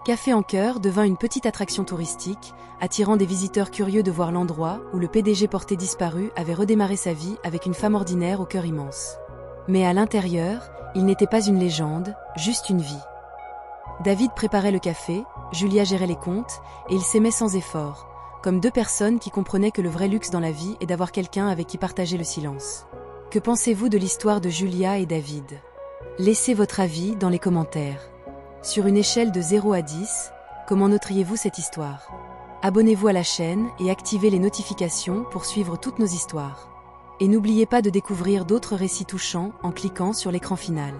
Café en cœur devint une petite attraction touristique, attirant des visiteurs curieux de voir l'endroit où le PDG porté disparu avait redémarré sa vie avec une femme ordinaire au cœur immense. Mais à l'intérieur, il n'était pas une légende, juste une vie. David préparait le café, Julia gérait les comptes, et ils s'aimaient sans effort, comme deux personnes qui comprenaient que le vrai luxe dans la vie est d'avoir quelqu'un avec qui partager le silence. Que pensez-vous de l'histoire de Julia et David ? Laissez votre avis dans les commentaires. Sur une échelle de 0 à 10, comment noteriez-vous cette histoire ? Abonnez-vous à la chaîne et activez les notifications pour suivre toutes nos histoires. Et n'oubliez pas de découvrir d'autres récits touchants en cliquant sur l'écran final.